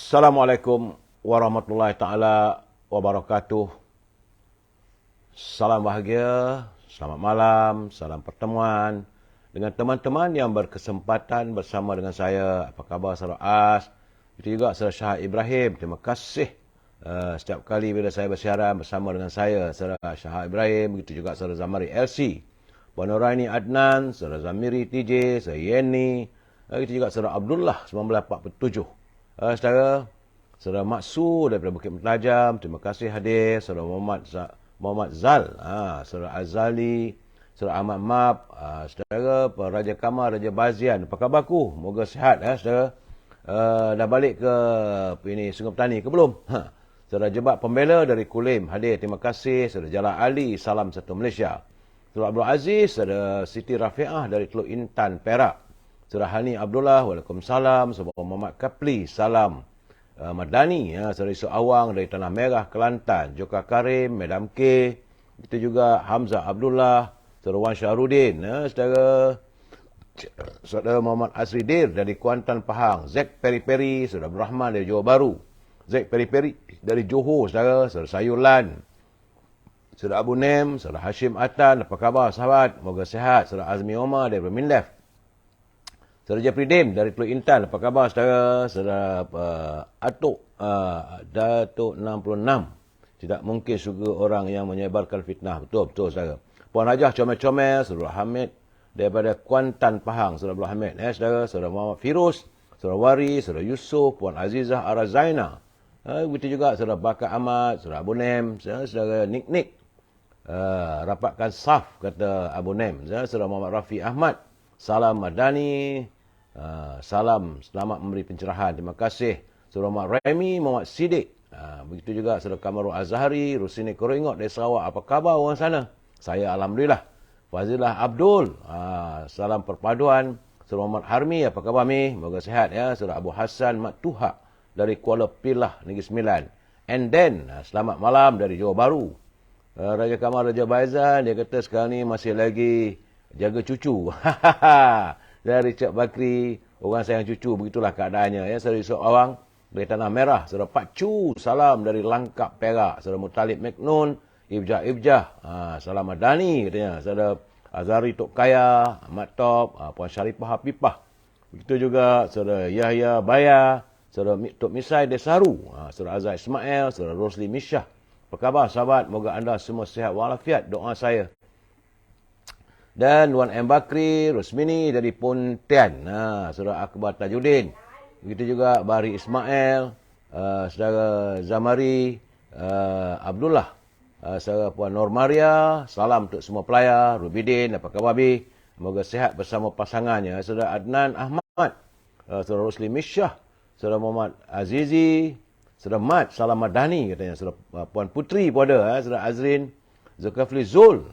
Assalamualaikum warahmatullahi taala wabarakatuh. Salam bahagia, selamat malam, salam pertemuan dengan teman-teman yang berkesempatan bersama dengan saya. Apa khabar saudara As? Itu juga saudara Syah Ibrahim. Terima kasih setiap kali bila saya bersiaran bersama dengan saya, saudara Syah Ibrahim. Begitu juga saudara Zamari LC, Puan Nuraini Adnan, saudara Zamiri TJ, saudara Yeni. Begitu juga saudara Abdullah 1947. Saudara Maksud daripada Bukit Mentajam, terima kasih hadir. Saudara Muhammad Zal, saudara Azali, saudara Ahmad Mab, saudara Raja Kamal, Raja Bazian. Apa khabarku? Moga sihat saudara. Dah balik ke ini Sungai Petani ke belum? Saudara Jebat Pembela dari Kulim hadir, terima kasih. Saudara Jalal Ali, salam satu Malaysia. Saudara Abdul Aziz, saudara Siti Rafiah dari Teluk Intan, Perak. Saudara Hani Abdullah, waalaikumsalam. Saudara Muhammad Kapli, salam. Madani, saudara Isu Awang dari Tanah Merah, Kelantan. Joka Karim, Madam K. Itu juga Hamzah Abdullah, saudara Wan Syahrudin. Saudara Muhammad Asridir dari Kuantan, Pahang. Zek Peri-Peri, saudara Abdul Rahman dari Johor Bahru. Zek Peri-Peri dari Johor, saudara Sayulan. Saudara Abu Nem, saudara Hashim Atan. Apa khabar sahabat? Moga sihat. Saudara Azmi Omar dari Mindef. Saudara Jeffrey Dim dari Teluk Intan. Apa khabar saudara? Saudara Atuk Datuk 66. Tidak mungkin suka orang yang menyebarkan fitnah. Betul saudara. Puan Hajah Comel-Comel, saudara Hamid daripada Kuantan, Pahang. Saudara Abdul Hamid. Saudara Muhammad Firuz, saudara Wari, saudara Yusof, Puan Azizah Arazaina. Begitu juga saudara Bakar Ahmad, saudara Abu Nem, saudara Nik. Rapatkan saf, kata Abu Nem. Saudara Muhammad Rafi Ahmad. Salam Madani. Salam, selamat memberi pencerahan. Terima kasih. Saudara Muhammad Remy, Muhammad Siddiq. Begitu juga Saudara Kamarul Azhari, Rusini Koringot dari Sarawak. Apa khabar orang sana? Saya Alhamdulillah. Fazilah Abdul. Salam perpaduan. Saudara Muhammad Harmi, apa khabar Mi? Moga sihat ya. Saudara Abu Hassan Mat Tuha dari Kuala Pilah, Negeri Sembilan. And then, selamat malam dari Johor Bahru. Raja Kamal, Raja Baizan, dia kata sekarang ni masih lagi jaga cucu. Dari Richard Bakri, orang sayang cucu, begitulah keadaannya. Ya, saudara Yusof Awang dari Tanah Merah, saudara Pak Chu, salam dari Langkap, Perak. Saudara Mutalib Meknun, Ibjah, salam Madani, katanya. Saudara Azari Tok Kaya, Ahmad Top, Puan Syarifah Hapipah. Begitu juga saudara Yahya Baya, saudara Tok Misai Desaru, saudara Azhar Ismail, saudara Rosli Misyah. Apa khabar sahabat? Moga anda semua sihat walafiat, doa saya. Dan Wan M. Bakri, Rosmini dari Pontian. Saudara Akbar Tajuddin. Begitu juga Bahri Ismail, saudara Zamari, Abdullah, saudara Puan Nur Maria. Salam untuk semua pelayar. Rubidin, apa khabar Bi? Moga sihat bersama pasangannya. Saudara Adnan Ahmad, saudara Rosli Misyah, saudara Muhammad Azizi, saudara Mat, salam Madani katanya. Saudara Puan Putri pun ada, saudara Azrin, Zulkifli Zul,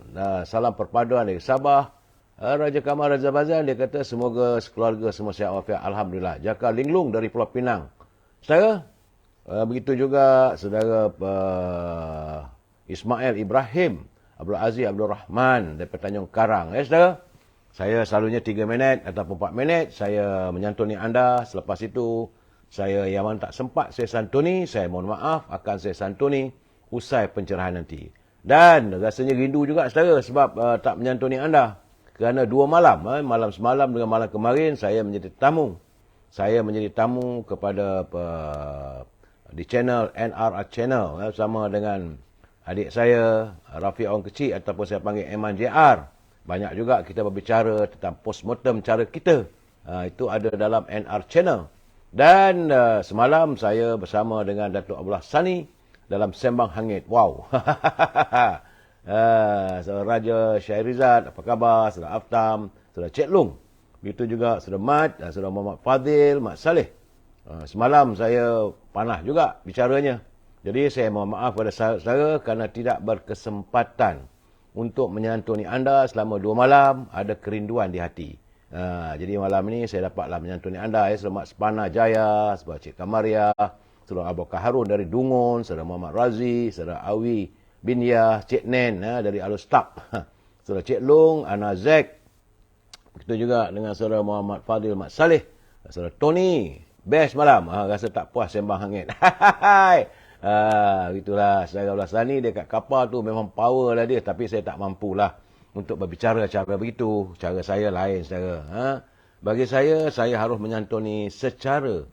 salam perpaduan dari Sabah. Raja Kamal Raja Bazan, dia kata semoga sekeluarga semua sihat walafiat. Alhamdulillah. Jaka Linglung dari Pulau Pinang. Saudara, begitu juga saudara Ismail Ibrahim, Abdul Aziz Abdul Rahman dari Tanjung Karang. Saudara, saya selalunya 3 minit ataupun 4 minit saya menyantuni anda. Selepas itu, saya yang mana tak sempat saya santuni, saya mohon maaf, akan saya santuni usai pencerahan nanti. Dan rasanya rindu juga saudara sebab tak menyantuni anda. Kerana 2 malam, malam semalam dengan malam kemarin, saya menjadi tamu. Saya menjadi tamu kepada di channel NRR Channel bersama dengan adik saya, Rafi Orang Kecil ataupun saya panggil Eman JR. Banyak juga kita berbicara tentang postmortem cara kita. Itu ada dalam NR Channel. Dan semalam saya bersama dengan Datuk Abdullah Sani dalam Sembang Hangit. Wow. Saudara Raja Syairizat, apa khabar? Saudara Aftam, saudara Cik Long. Begitu juga saudara Mat, saudara Muhammad Fadil, Mat Saleh. Semalam saya panah juga bicaranya. Jadi saya mohon maaf kepada saudara kerana tidak berkesempatan untuk menyantuni anda selama 2 malam. Ada kerinduan di hati. Jadi malam ini saya dapatlah menyantuni anda. Saudara Mat Sepana Jaya, saudara Cik Kamaria, saudara Abu Harun dari Dungun, saudara Muhammad Razi, saudara Awi bin Yah, Cik Nen dari Alustap, saudara Cik Long, Ana Zek. Begitu juga dengan saudara Muhammad Fadil Mat Saleh, saudara Tony, Best malam. Rasa tak puas sembang hangit. Itulah saudara belah sana ni dekat kapal tu memang power lah dia. Tapi saya tak mampulah untuk berbicara cara begitu. Cara saya lain saudara. Bagi saya harus menyantuni secara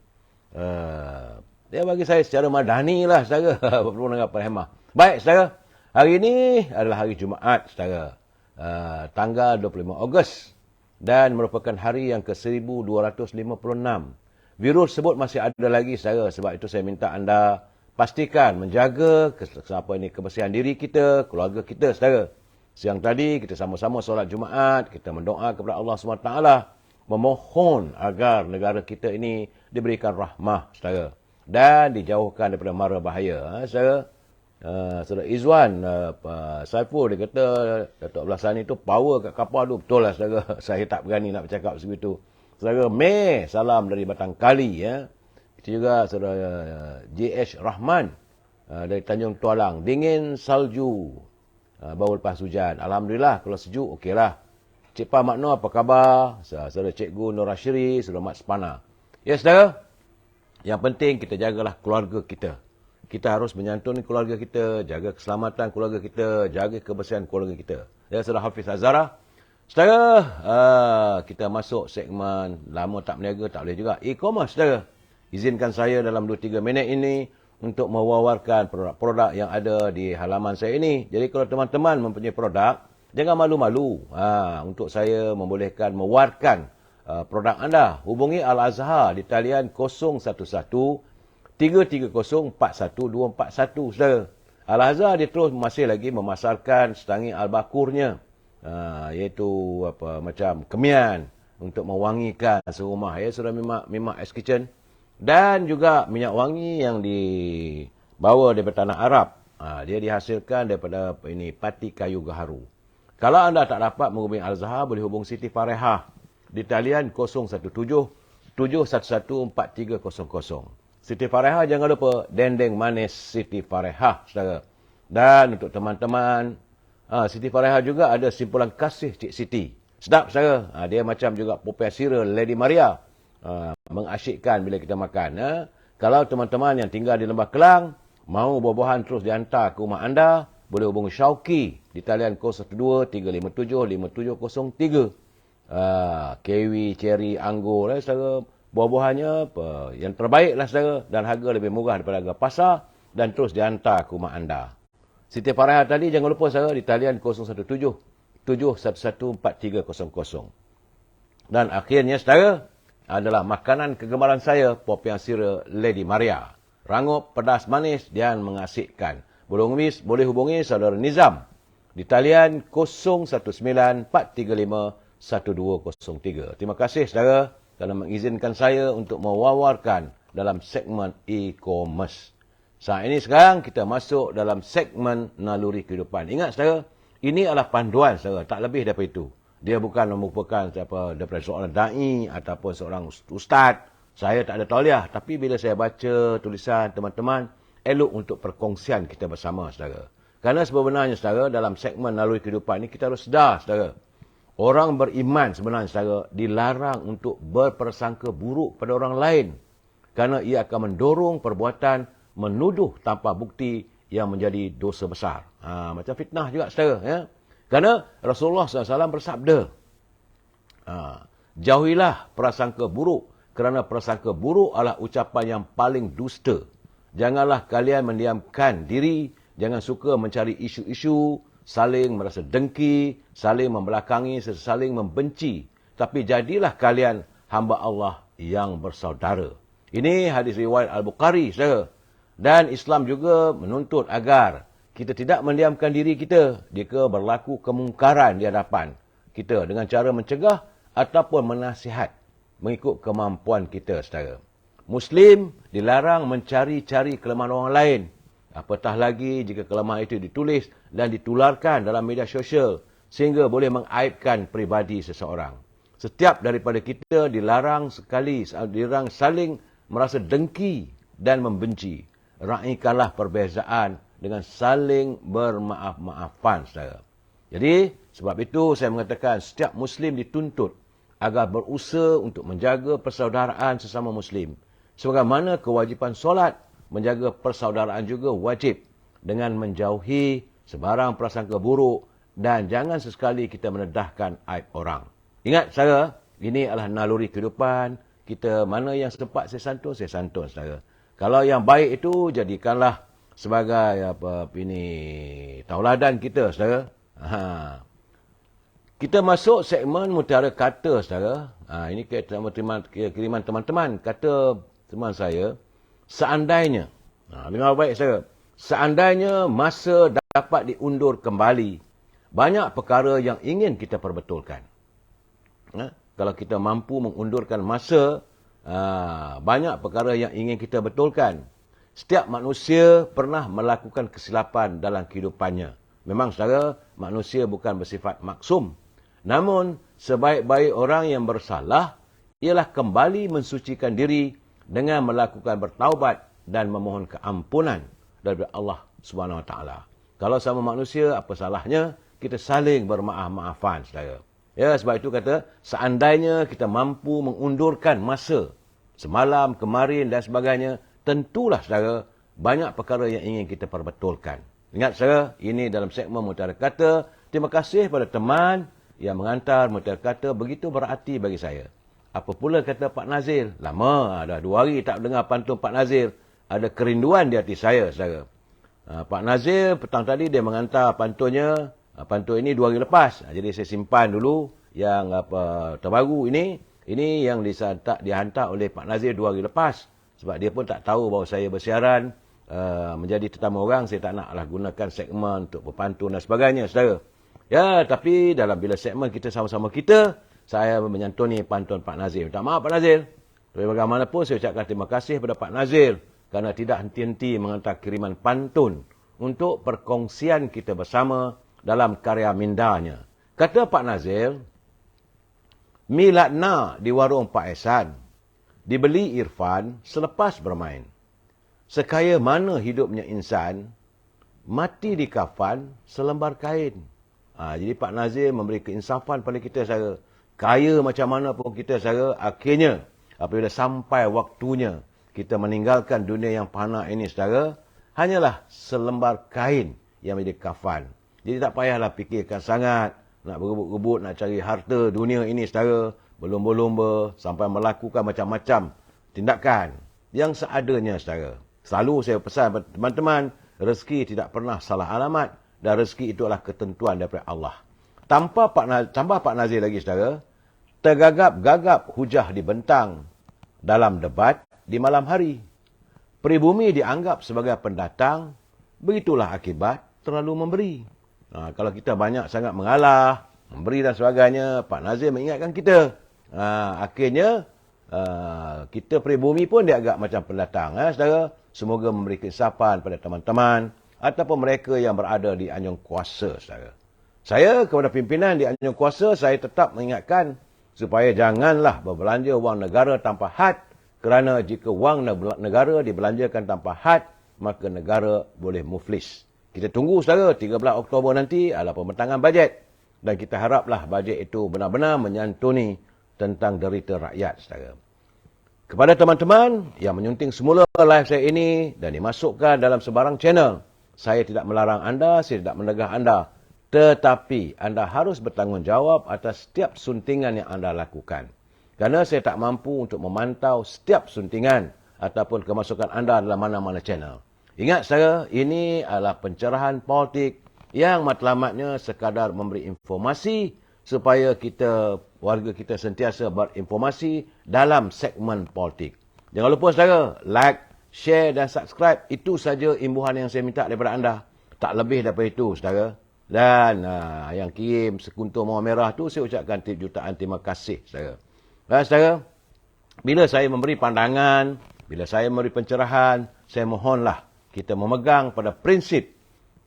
bagi saya secara madani lah saudara. Perlu dengan perhemah. Baik saudara. Hari ini adalah hari Jumaat saudara. Tanggal 25 Ogos. Dan merupakan hari yang ke-1256. Virus tersebut masih ada lagi saudara. Sebab itu saya minta anda pastikan menjaga kebersihan diri kita, keluarga kita saudara. Siang tadi kita sama-sama solat Jumaat. Kita mendoa kepada Allah SWT. Memohon agar negara kita ini diberikan rahmah saudara. Dan dijauhkan daripada mara bahaya saudara. Saudara Izwan Saiful dia kata Datuk Abdullah Sani tu power kat kapal tu. Betul lah saudara. Saya tak berani nak bercakap segitu. Saudara Mei, salam dari Batang Kali. Kita juga saudara JH Rahman dari Tanjung Tualang. Dingin salju baru lepas hujan. Alhamdulillah kalau sejuk okeylah. Cik Pa Makno apa khabar? Saudara Cikgu Nur Ashiri, saudara Mat Sepana. Ya saudara, yang penting kita jagalah keluarga kita. Kita harus menyantuni keluarga kita, jaga keselamatan keluarga kita, jaga kebersihan keluarga kita. Ya, saudara Hafiz Azhara. Saudara, kita masuk segmen lama tak berniaga, tak boleh juga. E-commerce, saudara. Izinkan saya dalam 2-3 minit ini untuk mewawarkan produk-produk yang ada di halaman saya ini. Jadi kalau teman-teman mempunyai produk, jangan malu-malu untuk saya membolehkan mewawarkan produk anda. Hubungi Al-Azhar di talian 011 330-41241 saudara. Al-Azhar dia terus masih lagi memasarkan setangi al-bakurnya. Iaitu macam kemian untuk mewangikan serumah. Ya, saudara Mimak Ice Kitchen. Dan juga minyak wangi yang dibawa daripada tanah Arab. Dia dihasilkan daripada pati kayu gaharu. Kalau anda tak dapat menghubungi Al-Azhar, boleh hubung Siti Farehah di talian 017-711-4300. Siti Farehah, jangan lupa dendeng manis Siti Farehah, saudara. Dan untuk teman-teman, Siti Farehah juga ada simpulan kasih Cik Siti. Sedap, saudara. Dia macam juga popia sira Lady Maria. Mengasyikkan bila kita makan. Kalau teman-teman yang tinggal di Lembah Kelang, mahu buah-buahan terus dihantar ke rumah anda, boleh hubungi Syauki di talian 012-357-5703. Kiwi, cherry, anggur, saudara. Buah-buahannya yang terbaik lah saudara. Dan harga lebih murah daripada harga pasar. Dan terus dihantar ke rumah anda. Siti Farehah tadi jangan lupa saudara di talian 017-711-4300. Dan akhirnya saudara adalah makanan kegemaran saya, popiah sira Lady Maria. Rangup, pedas, manis dan mengasyikkan. Boleh hubungi saudara Nizam di talian 019-435-1203. Terima kasih saudara kerana mengizinkan saya untuk mewawarkan dalam segmen e-commerce. Saat ini sekarang kita masuk dalam segmen naluri kehidupan. Ingat saudara, ini adalah panduan saudara, tak lebih daripada itu. Dia bukan merupakan daripada seorang da'i ataupun seorang ustaz. Saya tak ada tauliah, tapi bila saya baca tulisan teman-teman, elok untuk perkongsian kita bersama saudara. Kerana sebenarnya saudara, dalam segmen naluri kehidupan ini kita harus sedar saudara. Orang beriman sebenarnya saudara dilarang untuk berprasangka buruk pada orang lain. Kerana ia akan mendorong perbuatan menuduh tanpa bukti yang menjadi dosa besar. Macam fitnah juga saudara. Ya? Kerana Rasulullah SAW bersabda, jauhilah prasangka buruk. Kerana prasangka buruk adalah ucapan yang paling dusta. Janganlah kalian mendiamkan diri. Jangan suka mencari isu-isu. Saling merasa dengki, saling membelakangi, saling membenci. Tapi jadilah kalian hamba Allah yang bersaudara. Ini hadis riwayat Al-Bukhari, saudara. Dan Islam juga menuntut agar kita tidak mendiamkan diri kita jika berlaku kemungkaran di hadapan kita dengan cara mencegah ataupun menasihat mengikut kemampuan kita, saudara. Muslim dilarang mencari-cari kelemahan orang lain. Apatah lagi jika kelemahan itu ditulis dan ditularkan dalam media sosial sehingga boleh mengaibkan pribadi seseorang. Setiap daripada kita dilarang saling merasa dengki dan membenci. Raikanlah perbezaan dengan saling bermaaf-maafan, saudara. Jadi, sebab itu saya mengatakan setiap Muslim dituntut agar berusaha untuk menjaga persaudaraan sesama Muslim. Sebagaimana kewajipan solat, menjaga persaudaraan juga wajib dengan menjauhi sebarang prasangka buruk dan jangan sesekali kita menedahkan aib orang. Ingat saudara, ini adalah naluri kehidupan. Kita mana yang sempat saya santun saudara. Kalau yang baik itu jadikanlah sebagai tauladan kita saudara. Kita masuk segmen mutiara kata saudara. Ini kiriman teman-teman. Kata teman saya, seandainya, dengar baik saudara, seandainya masa dapat diundur kembali, banyak perkara yang ingin kita perbetulkan. Kalau kita mampu mengundurkan masa, banyak perkara yang ingin kita betulkan. Setiap manusia pernah melakukan kesilapan dalam kehidupannya. Memang saudara, manusia bukan bersifat maksum. Namun, sebaik-baik orang yang bersalah ialah kembali mensucikan diri dengan melakukan bertaubat dan memohon keampunan daripada Allah Subhanahu Wa Taala. Kalau sama manusia, apa salahnya kita saling bermaaf-maafan, saudara. Ya, sebab itu kata, seandainya kita mampu mengundurkan masa semalam, kemarin dan sebagainya, tentulah saudara, banyak perkara yang ingin kita perbetulkan. Ingat saudara, ini dalam segmen Mutiara Kata. Terima kasih pada teman yang mengantar Mutiara Kata, begitu berarti bagi saya. Apa pula kata Pak Nazir? Lama, dah 2 hari tak dengar pantun Pak Nazir. Ada kerinduan di hati saya, saudara. Pak Nazir petang tadi dia mengantar pantunnya. Pantun ini 2 hari lepas. Jadi saya simpan dulu yang terbaru ini. Ini yang dihantar oleh Pak Nazir 2 hari lepas. Sebab dia pun tak tahu bahawa saya bersiaran menjadi tetamu orang. Saya tak naklah gunakan segmen untuk berpantun dan sebagainya, saudara. Ya, tapi dalam bila segmen kita sama-sama saya menyantuni pantun Pak Nazir. Minta maaf Pak Nazir. Tapi bagaimanapun saya ucapkan terima kasih kepada Pak Nazir kerana tidak henti-henti mengantar kiriman pantun untuk perkongsian kita bersama dalam karya mindanya. Kata Pak Nazir, miladna di warung Pak Ehsan, dibeli Irfan selepas bermain. Sekaya mana hidupnya insan, mati di kafan selembar kain. Jadi Pak Nazir memberi keinsafan pada kita, saudara. Kaya macam mana pun kita, saudara, akhirnya apabila sampai waktunya kita meninggalkan dunia yang fana ini, saudara, hanyalah selembar kain yang menjadi kafan. Jadi tak payahlah fikirkan sangat, nak berebut-rebut, nak cari harta dunia ini, saudara, berlomba-lomba sampai melakukan macam-macam tindakan yang seadanya, saudara. Selalu saya pesan kepada teman-teman, rezeki tidak pernah salah alamat dan rezeki itu adalah ketentuan daripada Allah. Tambah Pak Nazir lagi, saudara, tergagap-gagap hujah dibentang dalam debat di malam hari. Pribumi dianggap sebagai pendatang, begitulah akibat terlalu memberi. Kalau kita banyak sangat mengalah, memberi dan sebagainya, Pak Nazir mengingatkan kita. Akhirnya, kita pribumi pun dianggap macam pendatang. Saudara, semoga memberi keinsapan pada teman-teman ataupun mereka yang berada di anjung kuasa, saudara. Saya kepada pimpinan di anjung kuasa, saya tetap mengingatkan supaya janganlah berbelanja wang negara tanpa had, kerana jika wang negara dibelanjakan tanpa had, maka negara boleh muflis. Kita tunggu, saudara, 13 Oktober nanti adalah pembentangan bajet. Dan kita haraplah bajet itu benar-benar menyantuni tentang derita rakyat, saudara. Kepada teman-teman yang menyunting semula live saya ini dan dimasukkan dalam sebarang channel, saya tidak melarang anda, saya tidak menegah anda. Tetapi anda harus bertanggungjawab atas setiap suntingan yang anda lakukan. Kerana saya tak mampu untuk memantau setiap suntingan ataupun kemasukan anda dalam mana-mana channel. Ingat saya, ini adalah pencerahan politik yang matlamatnya sekadar memberi informasi supaya warga kita sentiasa berinformasi dalam segmen politik. Jangan lupa, saudara, like, share dan subscribe. Itu saja imbuhan yang saya minta daripada anda. Tak lebih daripada itu, saudara. Dan yang kirim sekuntum mawar merah tu, saya ucapkan jutaan terima kasih, saudara. Dan saudara, bila saya memberi pandangan, bila saya memberi pencerahan, saya mohonlah kita memegang pada prinsip.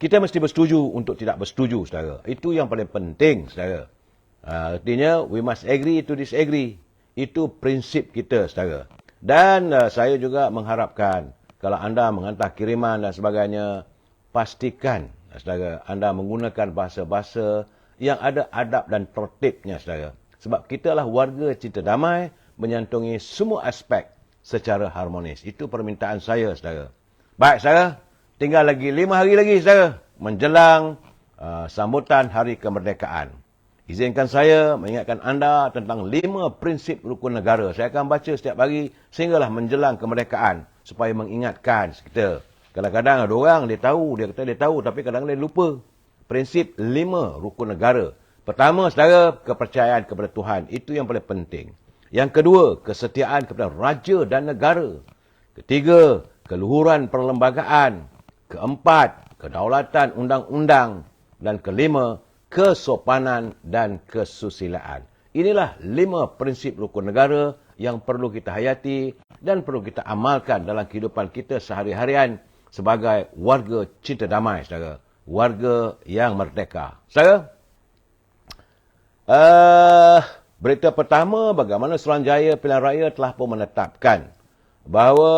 Kita mesti bersetuju untuk tidak bersetuju, saudara. Itu yang paling penting, saudara. Artinya, we must agree to disagree. Itu prinsip kita, saudara. Dan saya juga mengharapkan, kalau anda menghantar kiriman dan sebagainya, pastikan, saudara, anda menggunakan bahasa-bahasa yang ada adab dan tertibnya, saudara. Sebab kita adalah warga cinta damai, menyantungi semua aspek secara harmonis. Itu permintaan saya, saudara. Baik, saudara. Tinggal lagi 5 hari lagi, saudara, menjelang sambutan Hari Kemerdekaan. Izinkan saya mengingatkan anda tentang 5 prinsip rukun negara. Saya akan baca setiap hari sehinggalah menjelang kemerdekaan supaya mengingatkan kita. Kadang-kadang ada orang dia kata dia tahu tapi kadang-kadang dia lupa. Prinsip 5 rukun negara. Pertama, saudara, kepercayaan kepada Tuhan. Itu yang paling penting. Yang kedua, kesetiaan kepada raja dan negara. Ketiga, keluhuran perlembagaan. Keempat, kedaulatan undang-undang. Dan kelima, kesopanan dan kesusilaan. Inilah 5 prinsip rukun negara yang perlu kita hayati dan perlu kita amalkan dalam kehidupan kita sehari-harian sebagai warga cinta damai, saudara. Warga yang merdeka. Saudara, berita pertama, bagaimana Suruhanjaya Pilihan Raya telah pun menetapkan bahawa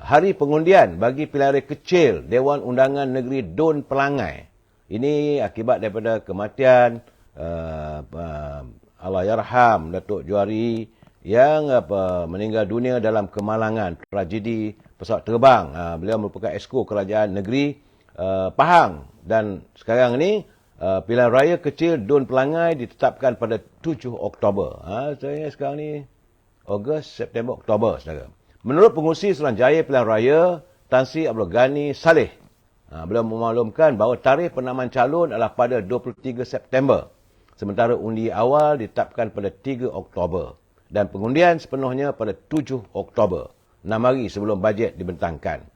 hari pengundian bagi pilihan raya kecil Dewan Undangan Negeri Dun Pelangai. Ini akibat daripada kematian Allahyarham Datuk Johari yang meninggal dunia dalam kemalangan tragedi pesawat terbang. Beliau merupakan Esko Kerajaan Negeri Pahang. Dan sekarang ini pilihan raya kecil Dun Pelangai ditetapkan pada 7 Oktober. Saya ingat sekarang ni Ogos, September, Oktober, saudara. Menurut pengurusi Suruhanjaya Pilihan Raya, Tan Sri Abdul Ghani Saleh, beliau memaklumkan bahawa tarikh penamaan calon adalah pada 23 September. Sementara undi awal ditetapkan pada 3 Oktober. Dan pengundian sepenuhnya pada 7 Oktober. 6 hari sebelum bajet dibentangkan.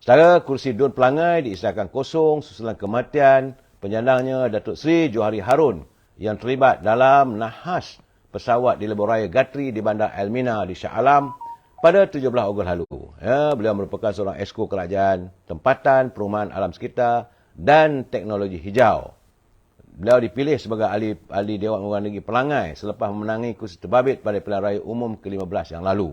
Secara kursi Dun Pelangai diisahkan kosong susulan kematian penyandangnya Datuk Seri Johari Harun yang terlibat dalam nahas pesawat di lebuh raya Gatri di Bandar Elmina di Shah Alam pada 17 Ogos lalu. Beliau merupakan seorang Esko Kerajaan Tempatan, Perumahan Alam Sekitar dan Teknologi Hijau. Beliau dipilih sebagai ahli Dewan Undangan Negeri Pelangai selepas memenangi kursi terbabit pada pilihan raya umum ke-15 yang lalu.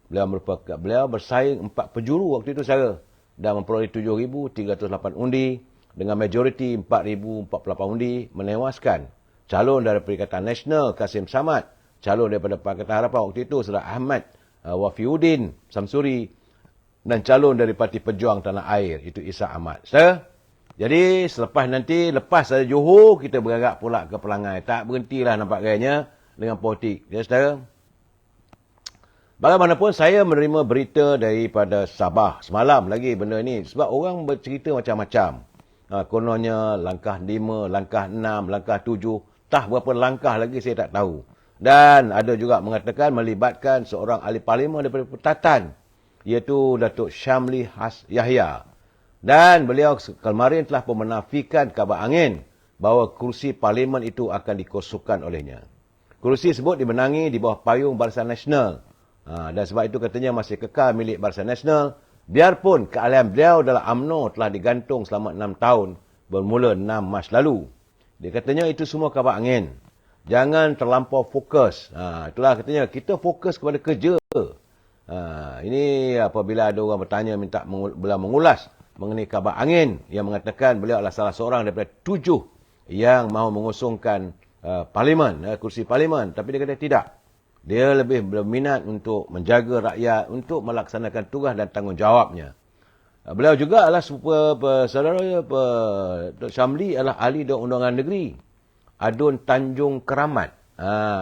Beliau bersaing 4 penjuru waktu itu, saudara, dan memperoleh 7,308 undi dengan majoriti 4,048 undi, menewaskan calon dari Perikatan Nasional Kasim Samad, calon daripada Pakatan Harapan waktu itu Saudara Ahmad Wafiuddin Samsuri, dan calon dari Parti Pejuang Tanah Air itu Isa Ahmad. Saudara, jadi lepas dari Johor, kita bergerak pula ke Pelangai. Tak berhentilah nampak gayanya dengan politik. Ya, saudara. Bagaimanapun saya menerima berita daripada Sabah semalam lagi benda ni. Sebab orang bercerita macam-macam. Kononnya langkah 5, langkah 6, langkah 7. Tah berapa langkah lagi saya tak tahu. Dan ada juga mengatakan melibatkan seorang ahli parlimen daripada Pertatan, iaitu Datuk Syamli Yahya. Dan beliau kemarin telah pun menafikan kabar angin bahawa kursi parlimen itu akan dikosongkan olehnya. Kursi tersebut dimenangi di bawah payung Barisan Nasional. Dan sebab itu katanya masih kekal milik Barisan Nasional, biarpun keahlian beliau dalam UMNO telah digantung selama 6 tahun bermula 6 Mac lalu. Dia katanya itu semua kabar angin. Jangan terlampau fokus. Itulah katanya, kita fokus kepada kerja. Ini apabila ada orang bertanya minta beliau mengulas mengenai kabar angin yang mengatakan beliau adalah salah seorang daripada 7 yang mahu mengusungkan parlimen, kursi parlimen. Tapi dia kata tidak. Dia lebih berminat untuk menjaga rakyat, untuk melaksanakan tugas dan tanggungjawabnya. Beliau juga adalah saudara Dr. Syamli adalah ahli Dewan Undangan Negeri Adun Tanjung Keramat.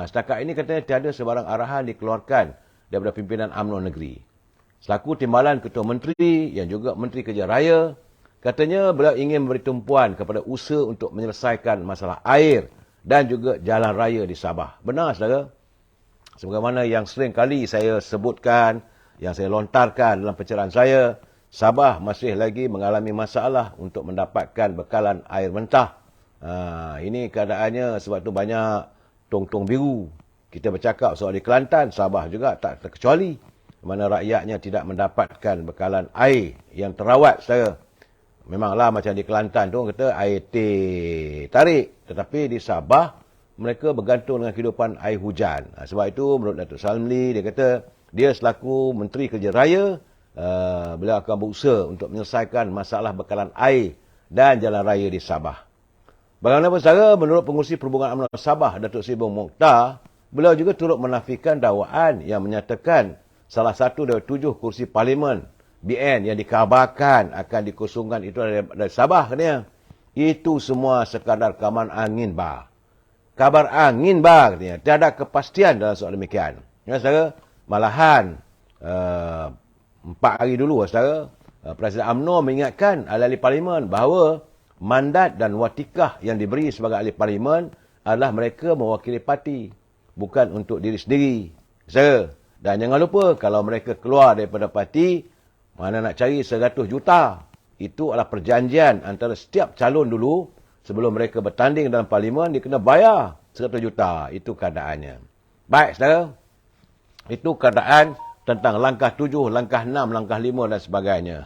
Setakat ini katanya tiada sebarang arahan dikeluarkan daripada pimpinan UMNO negeri. Selaku timbalan Ketua Menteri yang juga Menteri Kerja Raya, katanya beliau ingin memberi tumpuan kepada usaha untuk menyelesaikan masalah air dan juga jalan raya di Sabah. Benar, saudara? Sebagaimana yang sering kali saya sebutkan, yang saya lontarkan dalam pencerahan saya, Sabah masih lagi mengalami masalah untuk mendapatkan bekalan air mentah. Ini keadaannya sebab tu banyak tong-tong biru. Kita bercakap soal di Kelantan, Sabah juga tak terkecuali. Mana rakyatnya tidak mendapatkan bekalan air yang terawat, saudara. Memanglah macam di Kelantan tu, kata air teh tarik. Tetapi di Sabah, mereka bergantung dengan kehidupan air hujan. Sebab itu, menurut Datuk Syamli, dia kata, dia selaku Menteri Kerja Raya, beliau akan berusaha untuk menyelesaikan masalah bekalan air dan jalan raya di Sabah. Bagaimanapun saudara, menurut pengurusi Perhubungan UMNO Sabah, Datuk Seri Bong Mokhtar, beliau juga turut menafikan dakwaan yang menyatakan salah satu dari 7 kursi parlimen BN yang dikabarkan akan dikosongkan itu dari Sabah katanya. Itu semua sekadar kaman angin bah. Kabar angin bah katanya. Tiada kepastian dalam soal demikian. Ya, saudara, malahan 4 hari dulu, saudara, Presiden UMNO mengingatkan ahli-ahli parlimen bahawa mandat dan watikah yang diberi sebagai ahli parlimen adalah mereka mewakili parti, bukan untuk diri sendiri. Saudara, dan jangan lupa kalau mereka keluar daripada parti, mana nak cari 100 juta. Itu adalah perjanjian antara setiap calon dulu. Sebelum mereka bertanding dalam parlimen, dia kena bayar 100 juta. Itu keadaannya. Baik, saudara. Itu keadaan tentang langkah 7, langkah 6, langkah 5 dan sebagainya.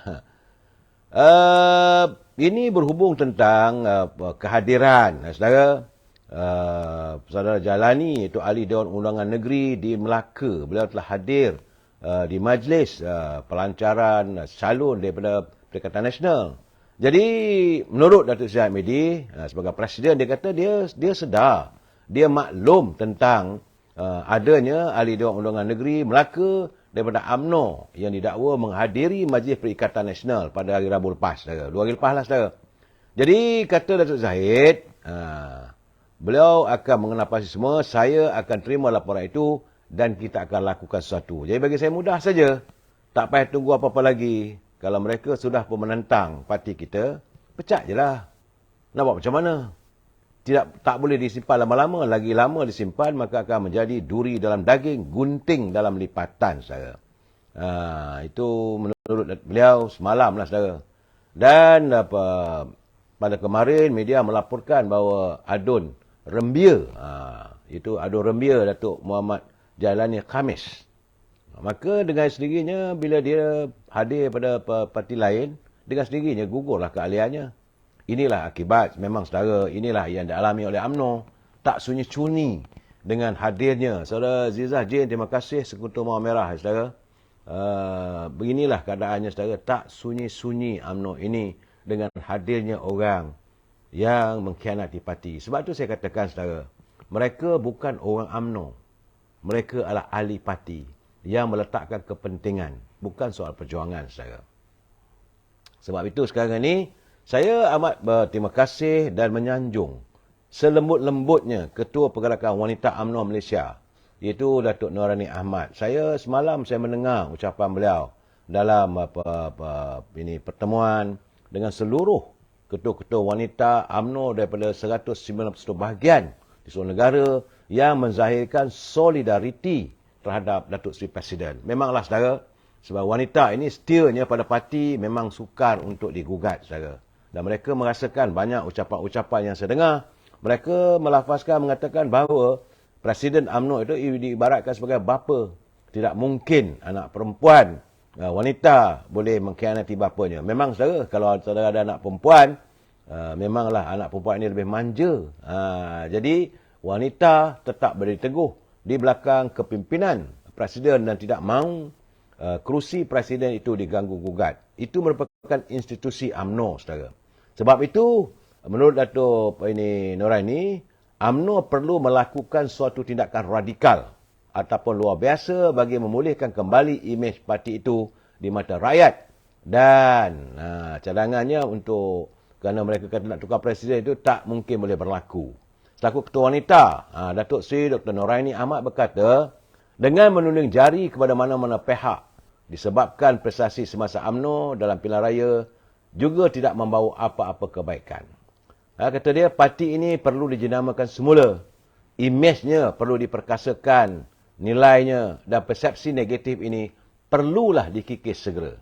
Ini berhubung tentang kehadiran, saudara. Saudara Jalani, itu ahli Dewan Undangan Negeri di Melaka. Beliau telah hadir di majlis pelancaran calon daripada Perikatan Nasional. Jadi, menurut Datuk Seri Hamidi, sebagai Presiden, dia kata dia sedar, dia maklum tentang adanya ahli Dewan Undangan Negeri Melaka daripada UMNO yang didakwa menghadiri Majlis Perikatan Nasional pada hari Rabu lepas. 2 hari lepas lah, saudara. Jadi, kata Datuk Zahid, beliau akan mengenapasi semua, saya akan terima laporan itu dan kita akan lakukan sesuatu. Jadi bagi saya mudah saja. Tak payah tunggu apa-apa lagi. Kalau mereka sudah pun menentang parti kita, pecat je lah. Nak buat macam mana? Tak boleh disimpan lama-lama. Lagi lama disimpan, maka akan menjadi duri dalam daging, gunting dalam lipatan, saudara. Itu menurut beliau semalam lah, saudara. Dan pada kemarin, media melaporkan bahawa adun rembia, itu adun rembia Datuk Muhammad Jalani Khamis. Maka dengan sendirinya, bila dia hadir pada parti lain, dengan sendirinya gugurlah keahliannya. Inilah akibat, memang saudara, inilah yang dialami oleh UMNO. Tak sunyi-sunyi dengan hadirnya. Saudara Zizah Jane, terima kasih Sekutu Mawar Merah, saudara. Beginilah keadaannya, saudara. Tak sunyi-sunyi UMNO ini dengan hadirnya orang yang mengkhianati parti. Sebab tu saya katakan, saudara, mereka bukan orang UMNO. Mereka adalah ahli parti yang meletakkan kepentingan, bukan soal perjuangan, saudara. Sebab itu sekarang ini, saya amat berterima kasih dan menyanjung selembut-lembutnya Ketua Pergerakan Wanita UMNO Malaysia, iaitu Datuk Norani Ahmad. Semalam saya mendengar ucapan beliau dalam pertemuan dengan seluruh ketua-ketua wanita UMNO daripada 190 bahagian di seluruh negara yang menzahirkan solidariti terhadap Datuk Seri Presiden. Memanglah, saudara, sebab wanita ini setianya pada parti memang sukar untuk digugat, saudara. Dan mereka merasakan banyak ucapan-ucapan yang saya dengar. Mereka melafazkan, mengatakan bahawa Presiden UMNO itu diibaratkan sebagai bapa. Tidak mungkin anak perempuan, wanita boleh mengkhianati bapanya. Memang, saudara, kalau saudara ada anak perempuan, memanglah anak perempuan ini lebih manja. Jadi, wanita tetap berdiri teguh di belakang kepimpinan Presiden dan tidak mahu kerusi Presiden itu diganggu-gugat. Itu merupakan institusi UMNO, saudara. Sebab itu, menurut Datuk Noraini, UMNO perlu melakukan suatu tindakan radikal ataupun luar biasa bagi memulihkan kembali imej parti itu di mata rakyat. Dan cadangannya untuk, kerana mereka kata nak tukar Presiden itu tak mungkin boleh berlaku. Selaku Ketua Wanita, Datuk Seri Dr. Noraini Ahmad berkata, dengan menunjuk jari kepada mana-mana pihak disebabkan prestasi semasa UMNO dalam pilihan raya juga tidak membawa apa-apa kebaikan. Kata dia, parti ini perlu dijenamakan semula. Imejnya perlu diperkasakan, nilainya dan persepsi negatif ini perlulah dikikis segera.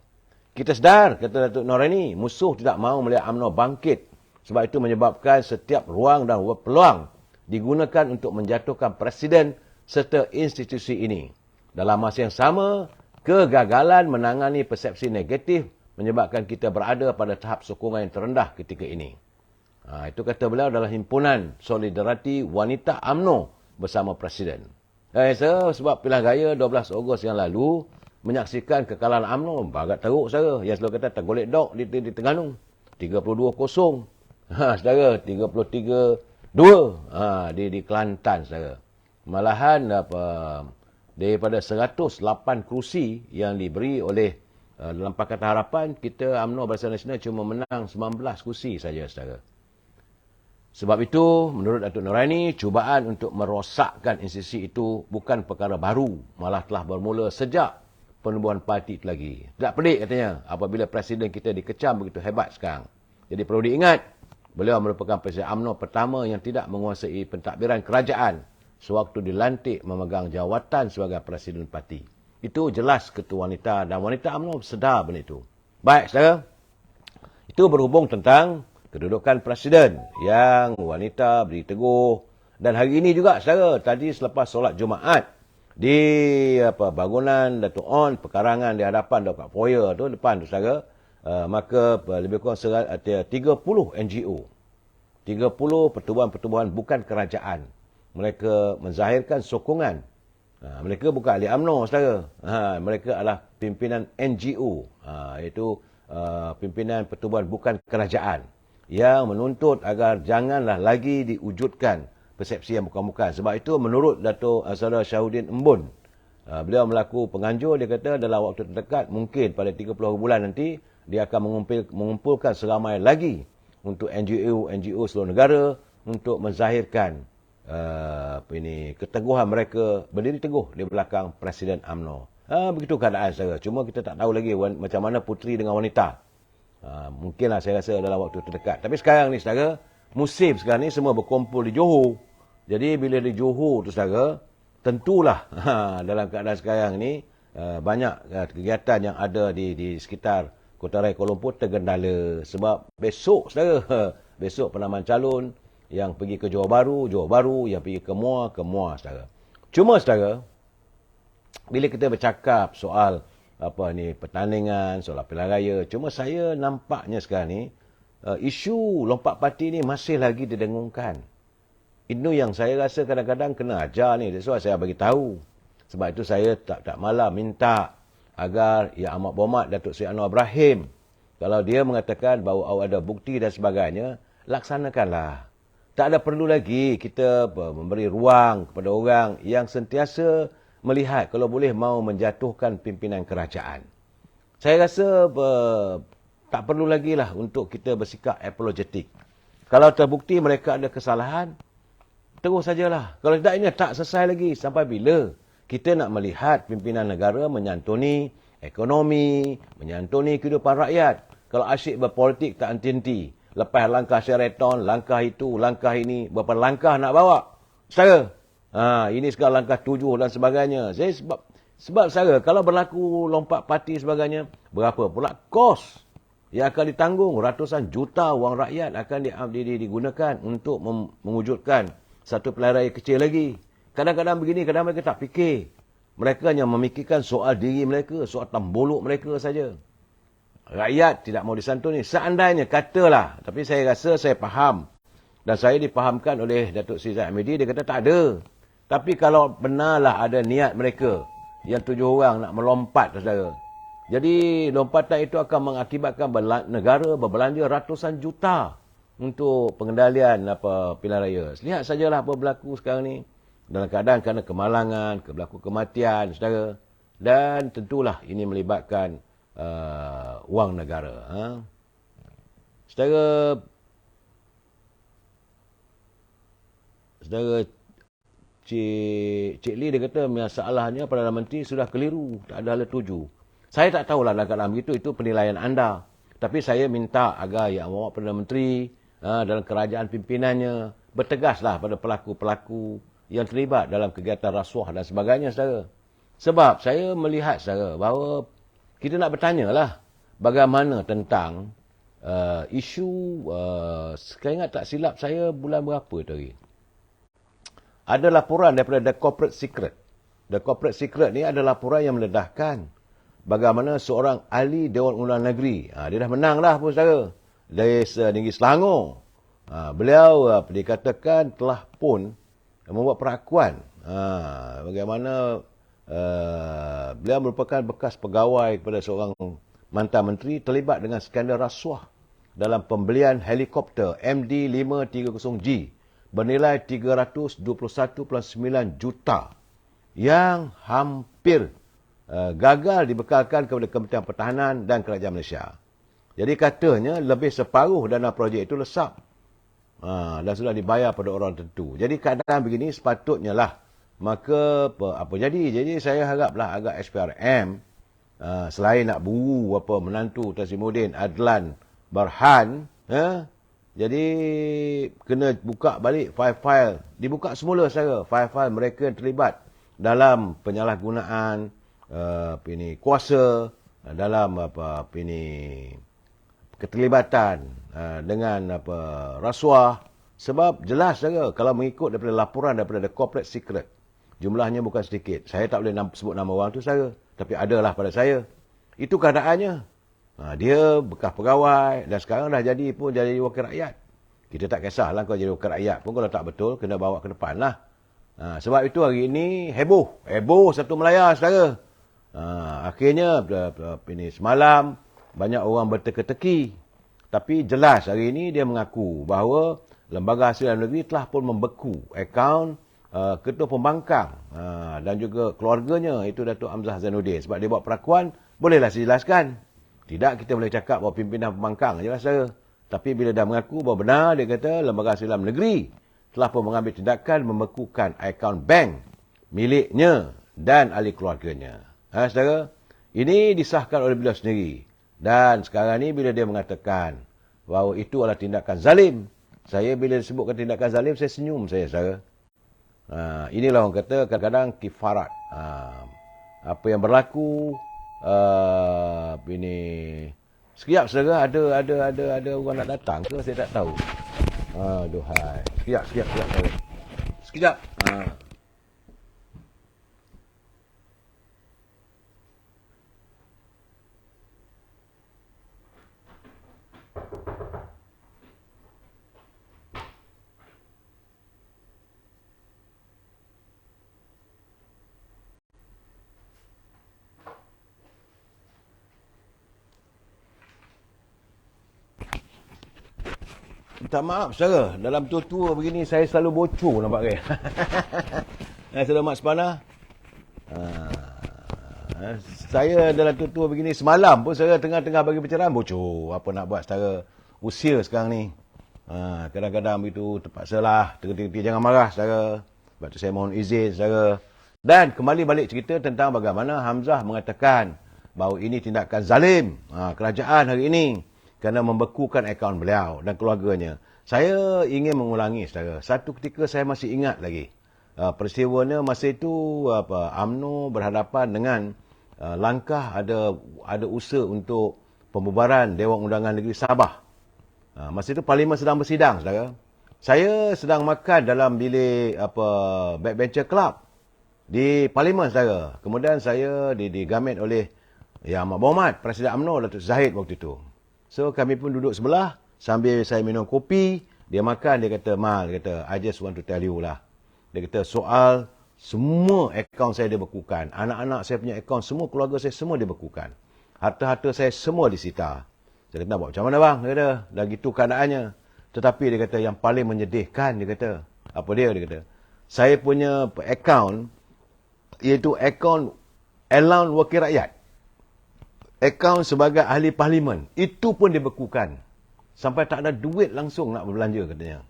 Kita sedar, kata Datuk Noraini, musuh tidak mahu melihat UMNO bangkit. Sebab itu menyebabkan setiap ruang dan peluang digunakan untuk menjatuhkan Presiden serta institusi ini. Dalam masa yang sama, kegagalan menangani persepsi negatif menyebabkan kita berada pada tahap sokongan yang terendah ketika ini. Itu kata beliau dalam himpunan Solidariti Wanita UMNO bersama Presiden. Sebab pilihan raya 12 Ogos yang lalu, menyaksikan kekalahan UMNO, agak teruk, saudara. Yang selalu kata tergolek dok di Terengganu. 32-0. Saudara, 33-2 di Kelantan, saudara. Malahan daripada 108 kerusi yang diberi oleh dalam Pakatan Harapan, kita UMNO Barisan Nasional cuma menang 19 kerusi saja, saudara. Sebab itu, menurut Datuk Noraini, cubaan untuk merosakkan institusi itu bukan perkara baru, malah telah bermula sejak penubuhan parti itu lagi. Tak pelik katanya, apabila Presiden kita dikecam begitu hebat sekarang. Jadi perlu diingat, beliau merupakan Presiden UMNO pertama yang tidak menguasai pentadbiran kerajaan sewaktu dilantik memegang jawatan sebagai Presiden Parti. Itu jelas Ketua Wanita dan wanita UMNO sedar benda itu. Baik, saudara. Itu berhubung tentang kedudukan Presiden yang wanita beri teguh. Dan hari ini juga, saudara, tadi selepas solat Jumaat di bangunan Datuk On, pekarangan di hadapan dekat foyer tu, depan tu, saudara, maka lebih kurang 30 NGO, 30 pertubuhan-pertubuhan bukan kerajaan. Mereka menzahirkan sokongan. Mereka bukan ahli UMNO, saudara. Mereka adalah pimpinan NGO, iaitu pimpinan pertubuhan bukan kerajaan, yang menuntut agar janganlah lagi diwujudkan persepsi yang bukan-bukan. Sebab itu menurut Datuk Saudara Syahuddin Embun, beliau melaku penganjur, dia kata dalam waktu terdekat, mungkin pada 30 bulan nanti, dia akan mengumpulkan seramai lagi untuk NGO seluruh negara untuk menzahirkan keteguhan mereka berdiri teguh di belakang Presiden UMNO. Begitu keadaan, saudara. Cuma kita tak tahu lagi macam mana puteri dengan wanita. Mungkinlah saya rasa dalam waktu terdekat. Tapi sekarang ni, saudara, musim sekarang ni semua berkumpul di Johor. Jadi bila di Johor tu, saudara, tentulah dalam keadaan sekarang ni banyak kegiatan yang ada di sekitar Kota Raya Kuala Lumpur tergendala. Sebab besok, saudara, besok penamaan calon yang pergi ke Johor Bahru, yang pergi ke Muar, saudara. Cuma, saudara, bila kita bercakap soal pertandingan, soal pilihan raya, cuma saya nampaknya sekarang ni, isu lompat parti ni masih lagi didengungkan. Itu yang saya rasa kadang-kadang kena ajar ni. That's why saya bagi tahu. Sebab itu saya tak malam minta agar Yang Amat Berhormat Datuk Seri Anwar Ibrahim, kalau dia mengatakan bahawa ada bukti dan sebagainya, laksanakanlah. Tak ada perlu lagi kita memberi ruang kepada orang yang sentiasa melihat kalau boleh mau menjatuhkan pimpinan kerajaan. Saya rasa tak perlu lagi lah untuk kita bersikap apologetik. Kalau terbukti mereka ada kesalahan, terus sajalah. Kalau tidak, ini tak selesai lagi. Sampai bila kita nak melihat pimpinan negara menyantuni ekonomi, menyantuni kehidupan rakyat. Kalau asyik berpolitik tak henti-henti. Lepas langkah Sheraton, langkah itu, langkah ini, berapa langkah nak bawa? Saudara, ini sekarang langkah 7 dan sebagainya. Sebab saudara, kalau berlaku lompat parti sebagainya, berapa pula kos yang akan ditanggung? Ratusan juta wang rakyat akan digunakan untuk mewujudkan satu pilihan raya kecil lagi. Kadang-kadang begini, kadang mereka tak fikir. Mereka hanya memikirkan soal diri mereka, soal tambolok mereka saja. Rakyat tidak mau disantuni. Seandainya, katalah, tapi saya rasa saya faham. Dan saya dipahamkan oleh Datuk Seri Zahid Hamidi, dia kata tak ada. Tapi kalau benarlah ada niat mereka, yang 7 orang nak melompat, saudara. Jadi, lompatan itu akan mengakibatkan negara berbelanja ratusan juta untuk pengendalian pilihan raya. Lihat sajalah apa berlaku sekarang ni. Dalam keadaan kerana kemalangan, berlaku kematian, saudara. Dan tentulah ini melibatkan wang negara. Saudara Cik Lee, dia kata masalahnya Perdana Menteri sudah keliru, tak ada hala tuju. Saya tak tahulah dalam keadaan begitu, itu penilaian anda. Tapi saya minta agar Yang Amat Perdana Menteri dalam kerajaan pimpinannya bertegaslah pada pelaku-pelaku yang terlibat dalam kegiatan rasuah dan sebagainya, saudara. Sebab saya melihat, saudara, bahawa kita nak bertanya lah bagaimana tentang isu, sekarang ingat tak silap saya bulan berapa tadi. Ada laporan daripada The Corporate Secret. The Corporate Secret ni ada laporan yang mendedahkan bagaimana seorang ahli Dewan Undangan Negeri, dia dah menang dah pun, saudara, dari Negeri Selangor. Beliau dikatakan telah pun membuat perakuan bagaimana beliau merupakan bekas pegawai kepada seorang mantan menteri terlibat dengan skandal rasuah dalam pembelian helikopter MD-530G bernilai 321.9 juta yang hampir gagal dibekalkan kepada Kementerian Pertahanan dan Kerajaan Malaysia. Jadi katanya lebih separuh dana projek itu lesap. Dan sudah dibayar pada orang tertentu. Jadi keadaan begini sepatutnya lah. Maka apa jadi? Jadi saya haraplah agak SPRM selain nak buru menantu Tasimuddin Adlan Barhan, jadi kena buka balik file-file. Dibuka semula saja file-file mereka yang terlibat dalam penyalahgunaan kuasa, dalam keterlibatan dengan rasuah. Sebab jelas saja kalau mengikut daripada laporan daripada The Corporate Secret, jumlahnya bukan sedikit. Saya tak boleh sebut nama orang tu saja, tapi adalah pada saya. Itu keadaannya. Dia bekas pegawai dan sekarang dah jadi wakil rakyat. Kita tak kisahlah kau jadi wakil rakyat pun, kalau tak betul kena bawa ke depan lah. Sebab itu hari ini heboh satu Melaya saudara. Akhirnya semalam banyak orang berteka-teki. Tapi jelas hari ini dia mengaku bahawa Lembaga Hasil Dalam Negeri telah pun membeku akaun Ketua Pembangkang dan juga keluarganya, itu Datuk Hamzah Zainuddin. Sebab dia buat perakuan, bolehlah saya jelaskan. Tidak kita boleh cakap bahawa pimpinan pembangkang jelas saya. Tapi bila dah mengaku bahawa benar, dia kata Lembaga Hasil Dalam Negeri telah pun mengambil tindakan membekukan akaun bank miliknya dan ahli keluarganya. Saudara, ini disahkan oleh beliau sendiri. Dan sekarang ni bila dia mengatakan bahawa itu adalah tindakan zalim, saya bila disebutkan tindakan zalim, saya senyum saudara. Inilah orang kata kadang-kadang kifarat. Apa yang berlaku ini sekejap saudara, ada orang nak datang ke saya tak tahu. Aduhai. Sekejap saudara. Sekejap. Minta maaf saudara, dalam tua-tua begini saya selalu bocor nampak ke. Saudara Mak Sepana. Saya dalam tua-tua begini semalam pun saya tengah-tengah bagi pencerahan bocor. Apa nak buat saudara, usia sekarang ni. Kadang-kadang begitu terpaksalah, tergeti-geti, jangan marah saudara. Sebab tu saya mohon izin saudara. Dan kembali balik cerita tentang bagaimana Hamzah mengatakan bahawa ini tindakan zalim kerajaan hari ini kerana membekukan akaun beliau dan keluarganya. Saya ingin mengulangi saudara. Satu ketika saya masih ingat lagi. Peristiwanya masa itu UMNO berhadapan dengan langkah ada usaha untuk pembubaran Dewan Undangan Negeri Sabah. Masa itu Parlimen sedang bersidang saudara. Saya sedang makan dalam bilik backbencher club di Parlimen saudara. Kemudian saya digamit oleh Yang Amat Berhormat Presiden UMNO Datuk Zahid waktu itu. So kami pun duduk sebelah sambil saya minum kopi, dia makan, dia kata, "Mal," dia kata, "I just want to tell you lah." Dia kata soal semua akaun saya dibekukan. Anak-anak saya punya akaun, semua keluarga saya semua dibekukan. Harta-harta saya semua disita. Saya kata, "Buat macam mana bang?" Dia kata, "Dah gitu keadaannya." Tetapi dia kata yang paling menyedihkan, dia kata, apa dia kata, saya punya akaun, iaitu akaun allowance wakil rakyat. Akaun sebagai ahli parlimen, itu pun dibekukan. Sampai tak ada duit langsung nak berbelanja katanya.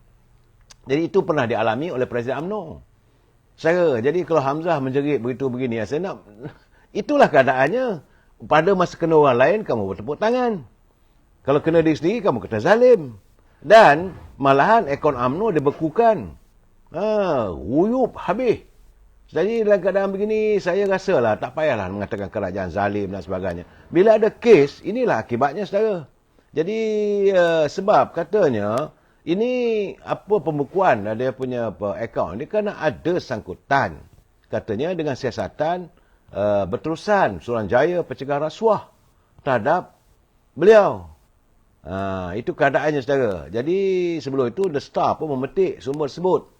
Jadi itu pernah dialami oleh Presiden UMNO. Jadi kalau Hamzah menjerit begitu begini, saya nak, itulah keadaannya. Pada masa kena orang lain, kamu bertepuk tangan. Kalau kena diri sendiri, kamu kata zalim. Dan malahan akaun UMNO dibekukan. Huyup habis. Jadi dalam keadaan begini, saya rasalah tak payahlah mengatakan kerajaan zalim dan sebagainya. Bila ada kes, inilah akibatnya saudara. Jadi sebab katanya, ini pembekuan dia punya akaun, dia kena ada sangkutan. Katanya dengan siasatan berterusan Suruhanjaya Pencegah Rasuah terhadap beliau. Itu keadaannya saudara. Jadi sebelum itu, The Star pun memetik sumber tersebut.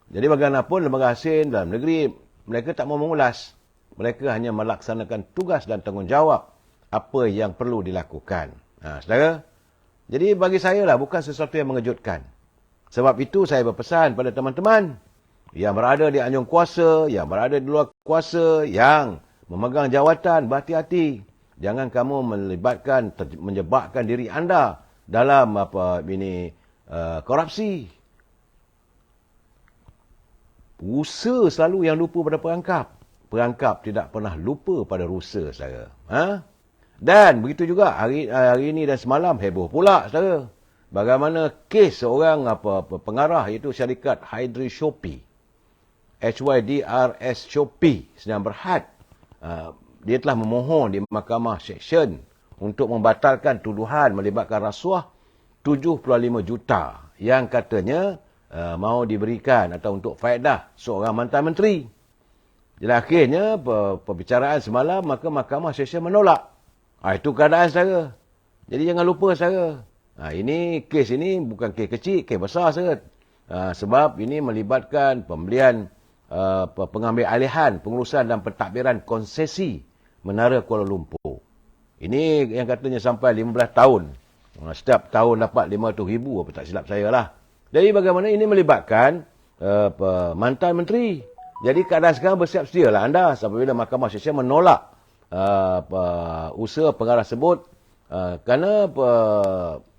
Jadi bagaimanapun lembaga hasil dalam negeri, mereka tak mau mengulas. Mereka hanya melaksanakan tugas dan tanggungjawab apa yang perlu dilakukan. Saudara, jadi bagi saya lah bukan sesuatu yang mengejutkan. Sebab itu saya berpesan pada teman-teman, yang berada di anjung kuasa, yang berada di luar kuasa, yang memegang jawatan, berhati-hati. Jangan kamu menjebakkan diri anda dalam korupsi. Rusa selalu yang lupa pada perangkap. Perangkap tidak pernah lupa pada rusa, saudara. Dan begitu juga hari ini dan semalam heboh pula, saudara. Bagaimana kes seorang pengarah, iaitu syarikat Hydri Shopee. HYDRS Shopee, Sdn Bhd. Dia telah memohon di Mahkamah Seksyen untuk membatalkan tuduhan melibatkan rasuah 75 juta yang katanya mahu diberikan atau untuk faedah seorang mantan menteri. Jadi akhirnya perbicaraan semalam, maka Mahkamah Seksyen menolak. Itu keadaan saudara. Jadi jangan lupa saudara. Ini kes ini bukan kes kecil, kes besar saudara. Sebab ini melibatkan pembelian pengambil alihan, pengurusan dan pentadbiran konsesi Menara Kuala Lumpur. Ini yang katanya sampai 15 tahun. Setiap tahun dapat 500,000, apa tak silap saya lah. Jadi bagaimana ini melibatkan mantan menteri. Jadi keadaan sekarang bersiap sedialah anda apabila Mahkamah Seksyen menolak usaha pengarah tersebut, kerana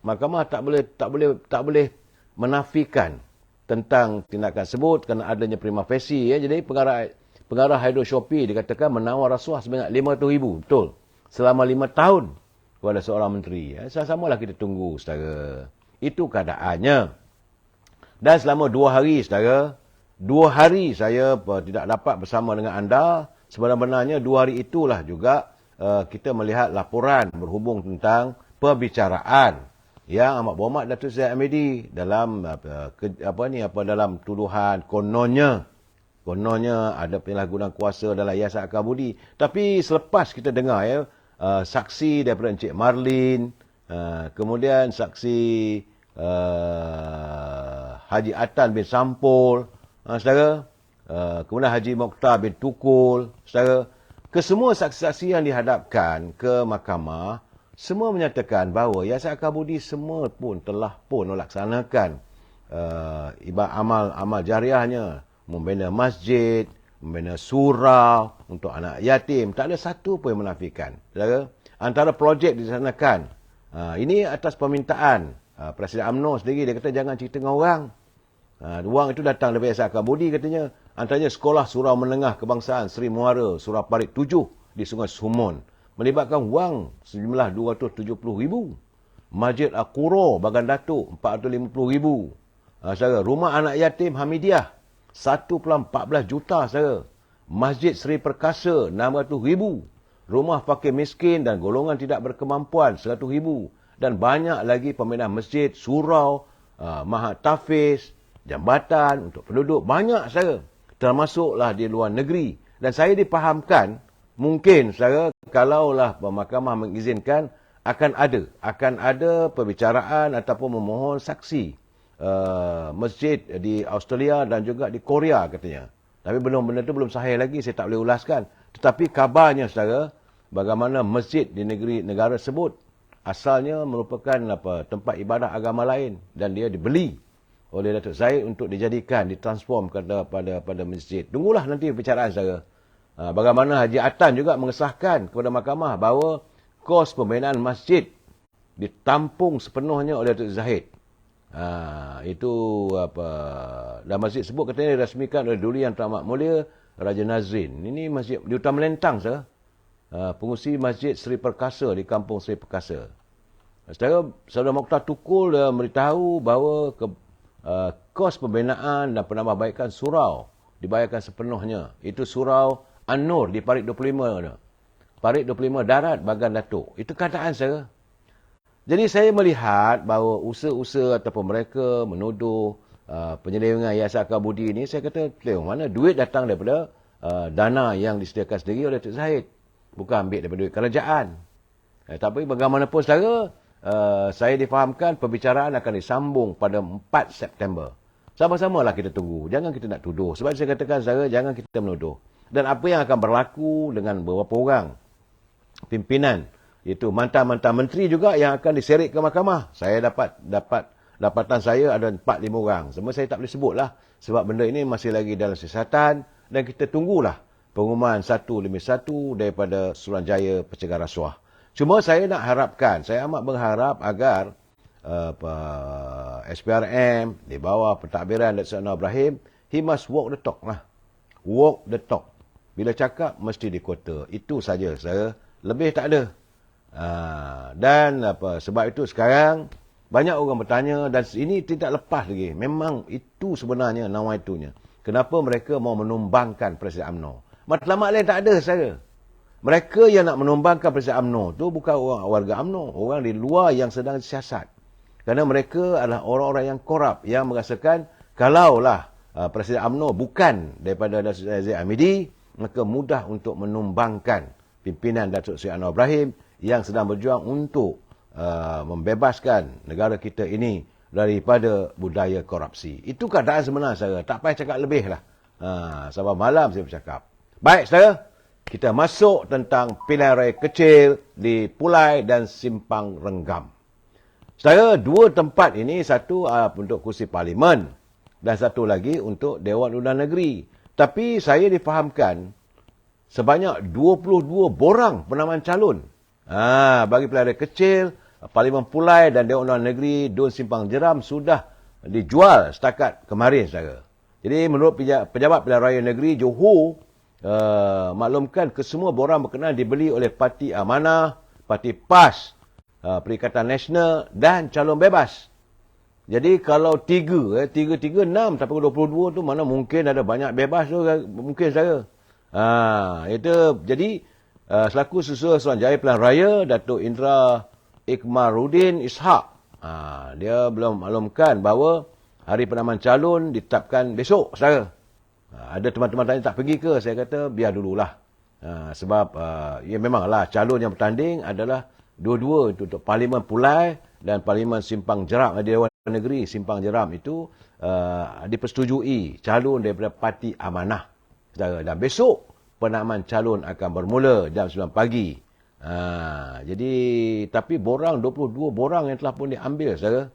Mahkamah tak boleh menafikan tentang tindakan tersebut kerana adanya prima facie. Jadi pengarah Hydro Shopee dikatakan menawar rasuah sebanyak 500,000, betul, selama 5 tahun kepada seorang menteri. Sama-samalah kita tunggu, saudara. Itu keadaannya. Dan selama 2 hari, saudara, 2 hari saya tidak dapat bersama dengan anda. Sebenarnya 2 hari itulah juga kita melihat laporan berhubung tentang perbicaraan yang amat berhormat Datuk Seri Hamidi dalam dalam tuduhan kononnya ada penyalahgunaan kuasa dalam Yayasan Akal Budi. Tapi selepas kita dengar saksi daripada Encik Marlin, kemudian saksi Haji Atan bin Sampul, saudara, kemudian Haji Mokhtar bin Tukul, saudara, kesemua saksi-saksi yang dihadapkan ke mahkamah semua menyatakan bahawa Yayasan Akal Budi semua pun telah melaksanakan amal jariahnya, membina masjid, membina surau untuk anak yatim. Tak ada satu pun yang menafikan. Saudara, antara projek dilaksanakan, ini atas permintaan Presiden UMNO sendiri. Dia kata jangan cerita dengan orang. Wang itu datang daripada Yayasan Akal Budi katanya. Antaranya Sekolah Surau Menengah Kebangsaan Seri Muara Surau Parit 7 di Sungai Sumon. Melibatkan wang sejumlah 270,000. Masjid Al-Qura Bagan Datuk 450,000. Saudara, Rumah Anak Yatim Hamidiah 1.14 juta, saudara. Masjid Seri Perkasa 600,000. Rumah Fakir Miskin dan Golongan Tidak Berkemampuan 100,000. Dan banyak lagi pembinaan masjid, surau, mahat tafiz, jambatan untuk penduduk. Banyak, saudara. Termasuklah di luar negeri. Dan saya dipahamkan, mungkin, saudara, kalaulah mahkamah mengizinkan, akan ada perbicaraan ataupun memohon saksi masjid di Australia dan juga di Korea katanya. Tapi benda itu belum sahih lagi, saya tak boleh ulaskan. Tetapi kabarnya, saudara, bagaimana masjid di negara tersebut asalnya merupakan tempat ibadah agama lain dan dia dibeli oleh Datuk Zaid untuk dijadikan, ditransform pada masjid. Tunggulah nanti perbicaraan, saudara. Bagaimana Haji Atan juga mengesahkan kepada mahkamah bahawa kos pembinaan masjid ditampung sepenuhnya oleh Datuk Zahid. Dan masjid tersebut katanya dirasmikan oleh Duli Yang Teramat Mulia Raja Nazrin. Ini masjid di Hutan Melentang, saudara. Pengurusi Masjid Seri Perkasa di Kampung Seri Perkasa. Saudara Mokhtar Tukul memberitahu bahawa kos pembinaan dan penambahbaikan surau dibayarkan sepenuhnya. Itu surau An-Nur di Parit 25. Parit 25 Darat Bagan Datuk. Itu keadaan, saudara. Jadi saya melihat bahawa usaha-usaha ataupun mereka menuduh penyelewengan Yayasan Akal Budi ini, saya kata, mana duit datang daripada dana yang disediakan sendiri oleh Datuk Zahid. Bukan ambil daripada duit kerajaan. Tapi bagaimanapun, saudara, saya difahamkan perbicaraan akan disambung pada 4 September. Sama-samalah kita tunggu. Jangan kita nak tuduh. Sebab saya katakan, saudara, jangan kita menuduh. Dan apa yang akan berlaku dengan beberapa orang pimpinan, iaitu mantan-mantan menteri juga yang akan diseret ke mahkamah. Saya dapat Dapatan saya ada 4-5 orang. Semua saya tak boleh sebut lah. Sebab benda ini masih lagi dalam siasatan dan kita tunggulah pengumuman 151 daripada Suruhanjaya Pencegah Rasuah. Cuma saya nak harapkan, saya amat berharap agar SPRM di bawah pentadbiran Datuk Seri Anwar Ibrahim, he must walk the talk lah. Walk the talk. Bila cakap, mesti di kota. Itu saja saya. Lebih tak ada. Sebab itu sekarang, banyak orang bertanya dan ini tidak lepas lagi. Memang itu sebenarnya nawaitunya. Kenapa mereka mau menumbangkan Presiden UMNO? Matlamat lain tak ada saya. Mereka yang nak menumbangkan Presiden UMNO tu bukan orang warga UMNO. Orang di luar yang sedang siasat. Kerana mereka adalah orang-orang yang korup. Yang merasakan kalaulah Presiden UMNO bukan daripada Datuk Seri Zahid Hamidi, maka mudah untuk menumbangkan pimpinan Datuk Seri Anwar Ibrahim yang sedang berjuang untuk membebaskan negara kita ini daripada budaya korupsi. Itu keadaan sebenar saya. Tak payah cakap lebih lah. Sebab malam saya bercakap. Baik saudara, kita masuk tentang pilihan raya kecil di Pulai dan Simpang Renggam. Saudara, 2 tempat ini, satu untuk kursi parlimen dan satu lagi untuk Dewan Undangan Negeri. Tapi saya difahamkan sebanyak 22 borang penamaan calon. Bagi pilihan raya kecil, Parlimen Pulai dan Dewan Undangan Negeri Dun Simpang Jeram sudah dijual setakat kemarin, saudara. Jadi menurut Pejabat Pilihan Raya Negeri Johor, maklumkan kesemua borang berkenaan dibeli oleh Parti Amanah, Parti PAS, Perikatan Nasional dan calon bebas. Jadi kalau 3, 6 tapi 22 tu mana mungkin ada banyak bebas tu, mungkin saya. Jadi selaku Susur Suruhanjaya Pilihan Raya, Datuk Indra Ikmaruddin Ishak, dia belum maklumkan bahawa hari penamaan calon ditetapkan besok, saudara. Ada teman-teman tanya tak pergi ke? Saya kata biar dululah. Sebab ya memanglah calon yang bertanding adalah dua-dua untuk Parlimen Pulai dan Parlimen Simpang Jeram. Dewan Negeri Simpang Jeram itu dipersetujui calon daripada Parti Amanah. Dan besok penamaan calon akan bermula jam 9 pagi. Jadi tapi 22 borang yang telah pun diambil, saudara.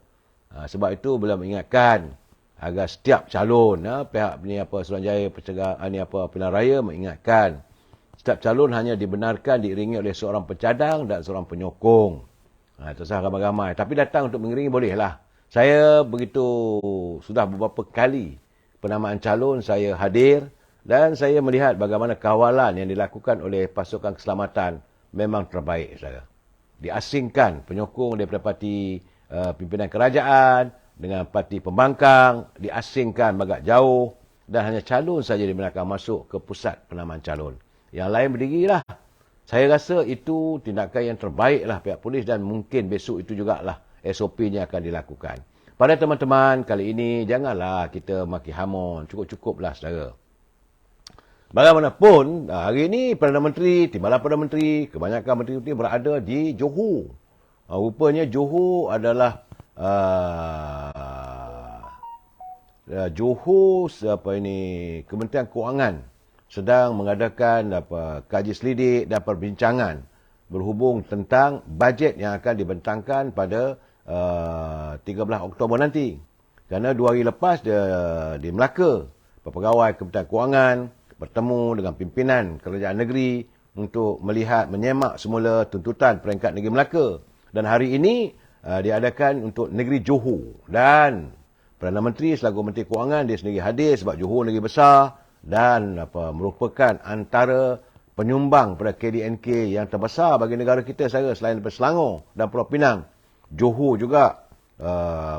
Sebab itu beliau mengingatkan agar setiap calon, pihak Suruhanjaya Pilihan Raya mengingatkan setiap calon hanya dibenarkan diiringi oleh seorang pencadang dan seorang penyokong. Terserah ramai-ramai. Tapi datang untuk mengiringi bolehlah. Saya begitu, sudah beberapa kali penamaan calon saya hadir dan saya melihat bagaimana kawalan yang dilakukan oleh pasukan keselamatan memang terbaik, saudara. Diasingkan penyokong daripada parti pimpinan kerajaan dengan parti pembangkang, diasingkan agak jauh dan hanya calon saja dibenarkan masuk ke pusat penamaan calon. Yang lain berdirilah. Saya rasa itu tindakan yang terbaiklah pihak polis dan mungkin besok itu jugalah SOP-nya akan dilakukan. Pada teman-teman, kali ini janganlah kita maki hamon. Cukup-cukuplah, saudara. Bagaimanapun, hari ini Perdana Menteri, Timbalan Perdana Menteri, kebanyakan menteri-menteri berada di Johor. Rupanya Johor adalah Johor Kementerian Kewangan sedang mengadakan kaji selidik dan perbincangan berhubung tentang bajet yang akan dibentangkan pada 13 Oktober nanti. Kerana 2 hari lepas di Melaka, pegawai Kementerian Kewangan bertemu dengan pimpinan kerajaan negeri untuk melihat, menyemak semula tuntutan peringkat negeri Melaka. Dan hari ini diadakan untuk negeri Johor. Dan Perdana Menteri selaku Menteri Kewangan dia sendiri hadir sebab Johor negeri besar dan merupakan antara penyumbang pada KDNK yang terbesar bagi negara kita selain daripada Selangor dan Pulau Pinang. Johor juga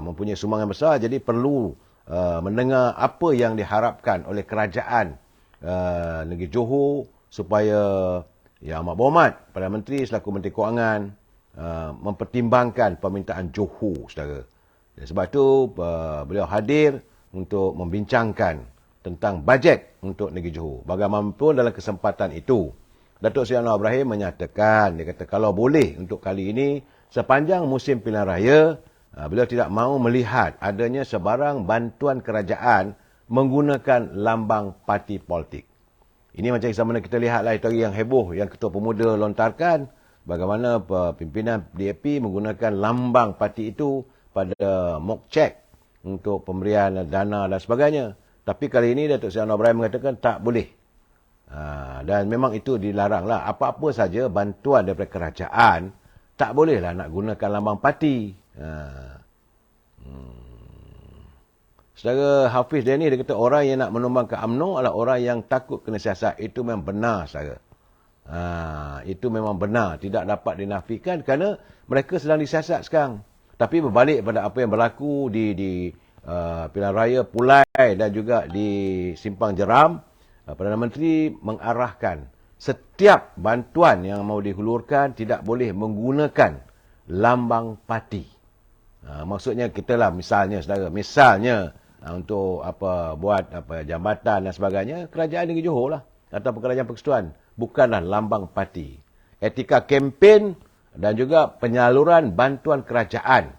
mempunyai sumbangan besar, jadi perlu mendengar apa yang diharapkan oleh kerajaan negeri Johor supaya Yang Amat Berhormat Perdana Menteri selaku Menteri Kewangan mempertimbangkan permintaan Johor, saudara. Dan sebab itu beliau hadir untuk membincangkan tentang bajet untuk negeri Johor. Bagaimanapun dalam kesempatan itu, Datuk Seri Anwar Ibrahim menyatakan, dia kata kalau boleh untuk kali ini, sepanjang musim pilihan raya, beliau tidak mahu melihat adanya sebarang bantuan kerajaan menggunakan lambang parti politik. Ini macam sama kita lihatlah itu yang heboh, yang Ketua Pemuda lontarkan, bagaimana pimpinan DAP menggunakan lambang parti itu pada mock check untuk pemberian dana dan sebagainya. Tapi kali ini Datuk Seri Anwar Ibrahim mengatakan tak boleh. Dan memang itu dilaranglah. Apa-apa saja bantuan daripada kerajaan, tak bolehlah nak gunakan lambang parti. Saudara Hafiz dia ni, dia kata orang yang nak menumbangkan UMNO adalah orang yang takut kena siasat. Itu memang benar, saudara. Itu memang benar. Tidak dapat dinafikan kerana mereka sedang disiasat sekarang. Tapi berbalik pada apa yang berlaku di Pilihan Raya Pulai dan juga di Simpang Jeram, Perdana Menteri mengarahkan setiap bantuan yang mahu dihulurkan tidak boleh menggunakan lambang parti. Maksudnya kita lah misalnya, saudara, untuk buat jambatan dan sebagainya, kerajaan negeri Johor lah atau kerajaan persekutuan, bukanlah lambang parti. Etika kempen dan juga penyaluran bantuan kerajaan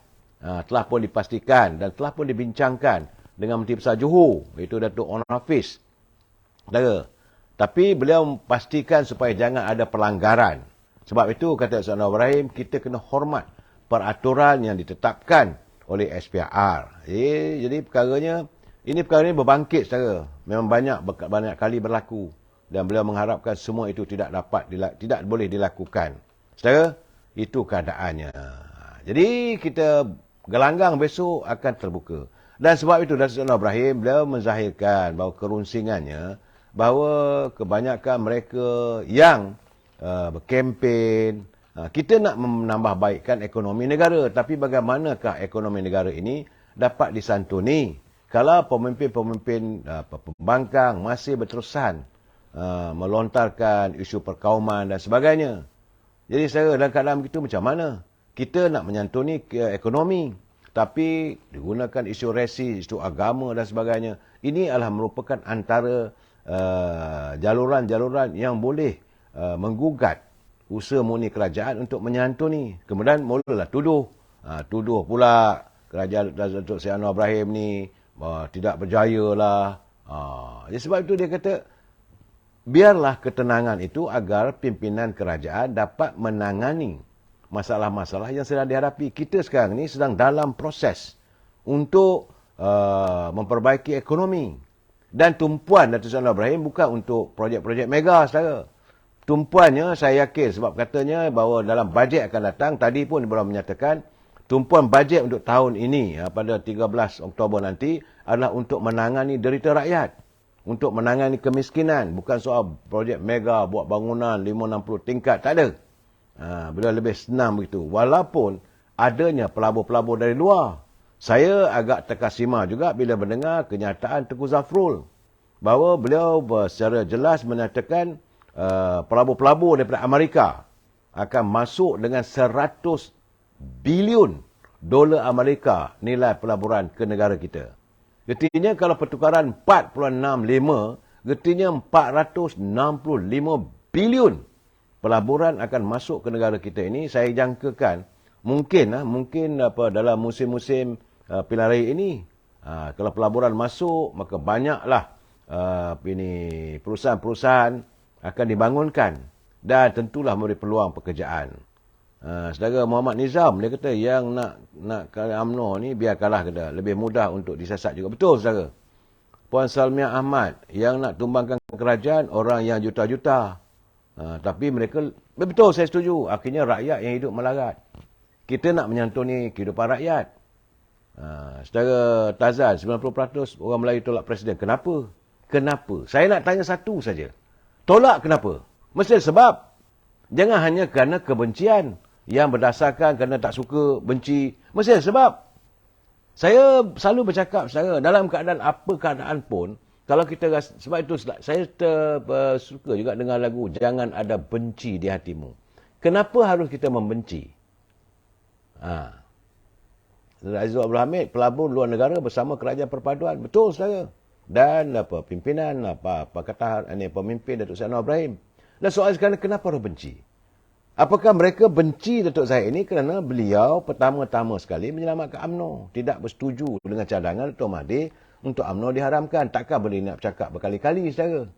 telah pun dipastikan dan telah pun dibincangkan dengan Menteri Besar Johor, iaitu Datuk Onn Hafiz. Saudara, tapi beliau pastikan supaya jangan ada pelanggaran. Sebab itu kata Datuk Anwar Ibrahim, kita kena hormat peraturan yang ditetapkan oleh SPR. Jadi perkara ini berbangkit, saudara. Memang banyak kali berlaku dan beliau mengharapkan semua itu tidak boleh dilakukan. Saudara, itu keadaannya. Jadi kita gelanggang besok akan terbuka. Dan sebab itu Datuk Anwar Ibrahim beliau menzahirkan bahawa kerunsingannya bahawa kebanyakan mereka yang berkempen, kita nak menambah baikkan ekonomi negara, tapi bagaimanakah ekonomi negara ini dapat disantuni kalau pemimpin-pemimpin pembangkang masih berterusan melontarkan isu perkauman dan sebagainya. Jadi saya dalam keadaan begitu macam mana? Kita nak menyantuni ekonomi, tapi digunakan isu rasi, isu agama dan sebagainya. Ini adalah merupakan antara jaluran-jaluran yang boleh menggugat usaha murni kerajaan untuk menyantuni. Kemudian mulalah tuduh pula kerajaan Datuk Seri Anwar Ibrahim ni tidak berjaya lah. Jadi sebab itu dia kata biarlah ketenangan itu agar pimpinan kerajaan dapat menangani masalah-masalah yang sedang dihadapi. Kita sekarang ni sedang dalam proses untuk memperbaiki ekonomi. Dan tumpuan Datuk Seri Anwar Ibrahim bukan untuk projek-projek mega, saudara. Tumpuannya saya yakin sebab katanya bahawa dalam bajet akan datang, tadi pun dia baru menyatakan tumpuan bajet untuk tahun ini pada 13 Oktober nanti adalah untuk menangani derita rakyat, untuk menangani kemiskinan, bukan soal projek mega buat bangunan 5-60 tingkat, tak ada. Beliau lebih senang begitu. Walaupun adanya pelabur-pelabur dari luar. Saya agak terkesima juga bila mendengar kenyataan Tengku Zafrul bahawa beliau secara jelas menyatakan pelabur-pelabur daripada Amerika akan masuk dengan 100 bilion dolar Amerika nilai pelaburan ke negara kita. Getihnya kalau pertukaran 4.65, getihnya 465 bilion pelaburan akan masuk ke negara kita ini. Saya jangkakan mungkin dalam musim-musim pilihan raya ini, kalau pelaburan masuk, maka banyaklah perusahaan-perusahaan akan dibangunkan dan tentulah memberi peluang pekerjaan. Saudara Muhammad Nizam, dia kata yang nak UMNO ni biarkanlah, kata lebih mudah untuk disasat juga. Betul, saudara. Puan Salmiah Ahmad yang nak tumbangkan kerajaan orang yang juta-juta. Tapi mereka, betul, saya setuju. Akhirnya rakyat yang hidup melarat. Kita nak menyantuni kehidupan rakyat. Saudara Tazan, 90% orang Melayu tolak presiden. Kenapa? Saya nak tanya satu saja. Tolak kenapa? Mesti sebab. Jangan hanya kerana kebencian yang berdasarkan kerana tak suka, benci. Mesti sebab. Saya selalu bercakap, saudara, dalam keadaan apa keadaan pun, kalau kita rasa, sebab itu saya suka juga dengar lagu Jangan Ada Benci di Hatimu. Kenapa harus kita membenci? Aizul Abdul Hamid, pelabur luar negara bersama kerajaan perpaduan. Betul, saudara. Dan pimpinan, pemimpin Datuk Seri Anwar Ibrahim. Dan soal sekarang, kenapa harus benci? Apakah mereka benci Datuk Zahid ini kerana beliau pertama-tama sekali menyelamatkan UMNO. Tidak bersetuju dengan cadangan Datuk Mahathir untuk UMNO diharamkan. Takkan boleh nak bercakap berkali-kali, saudara.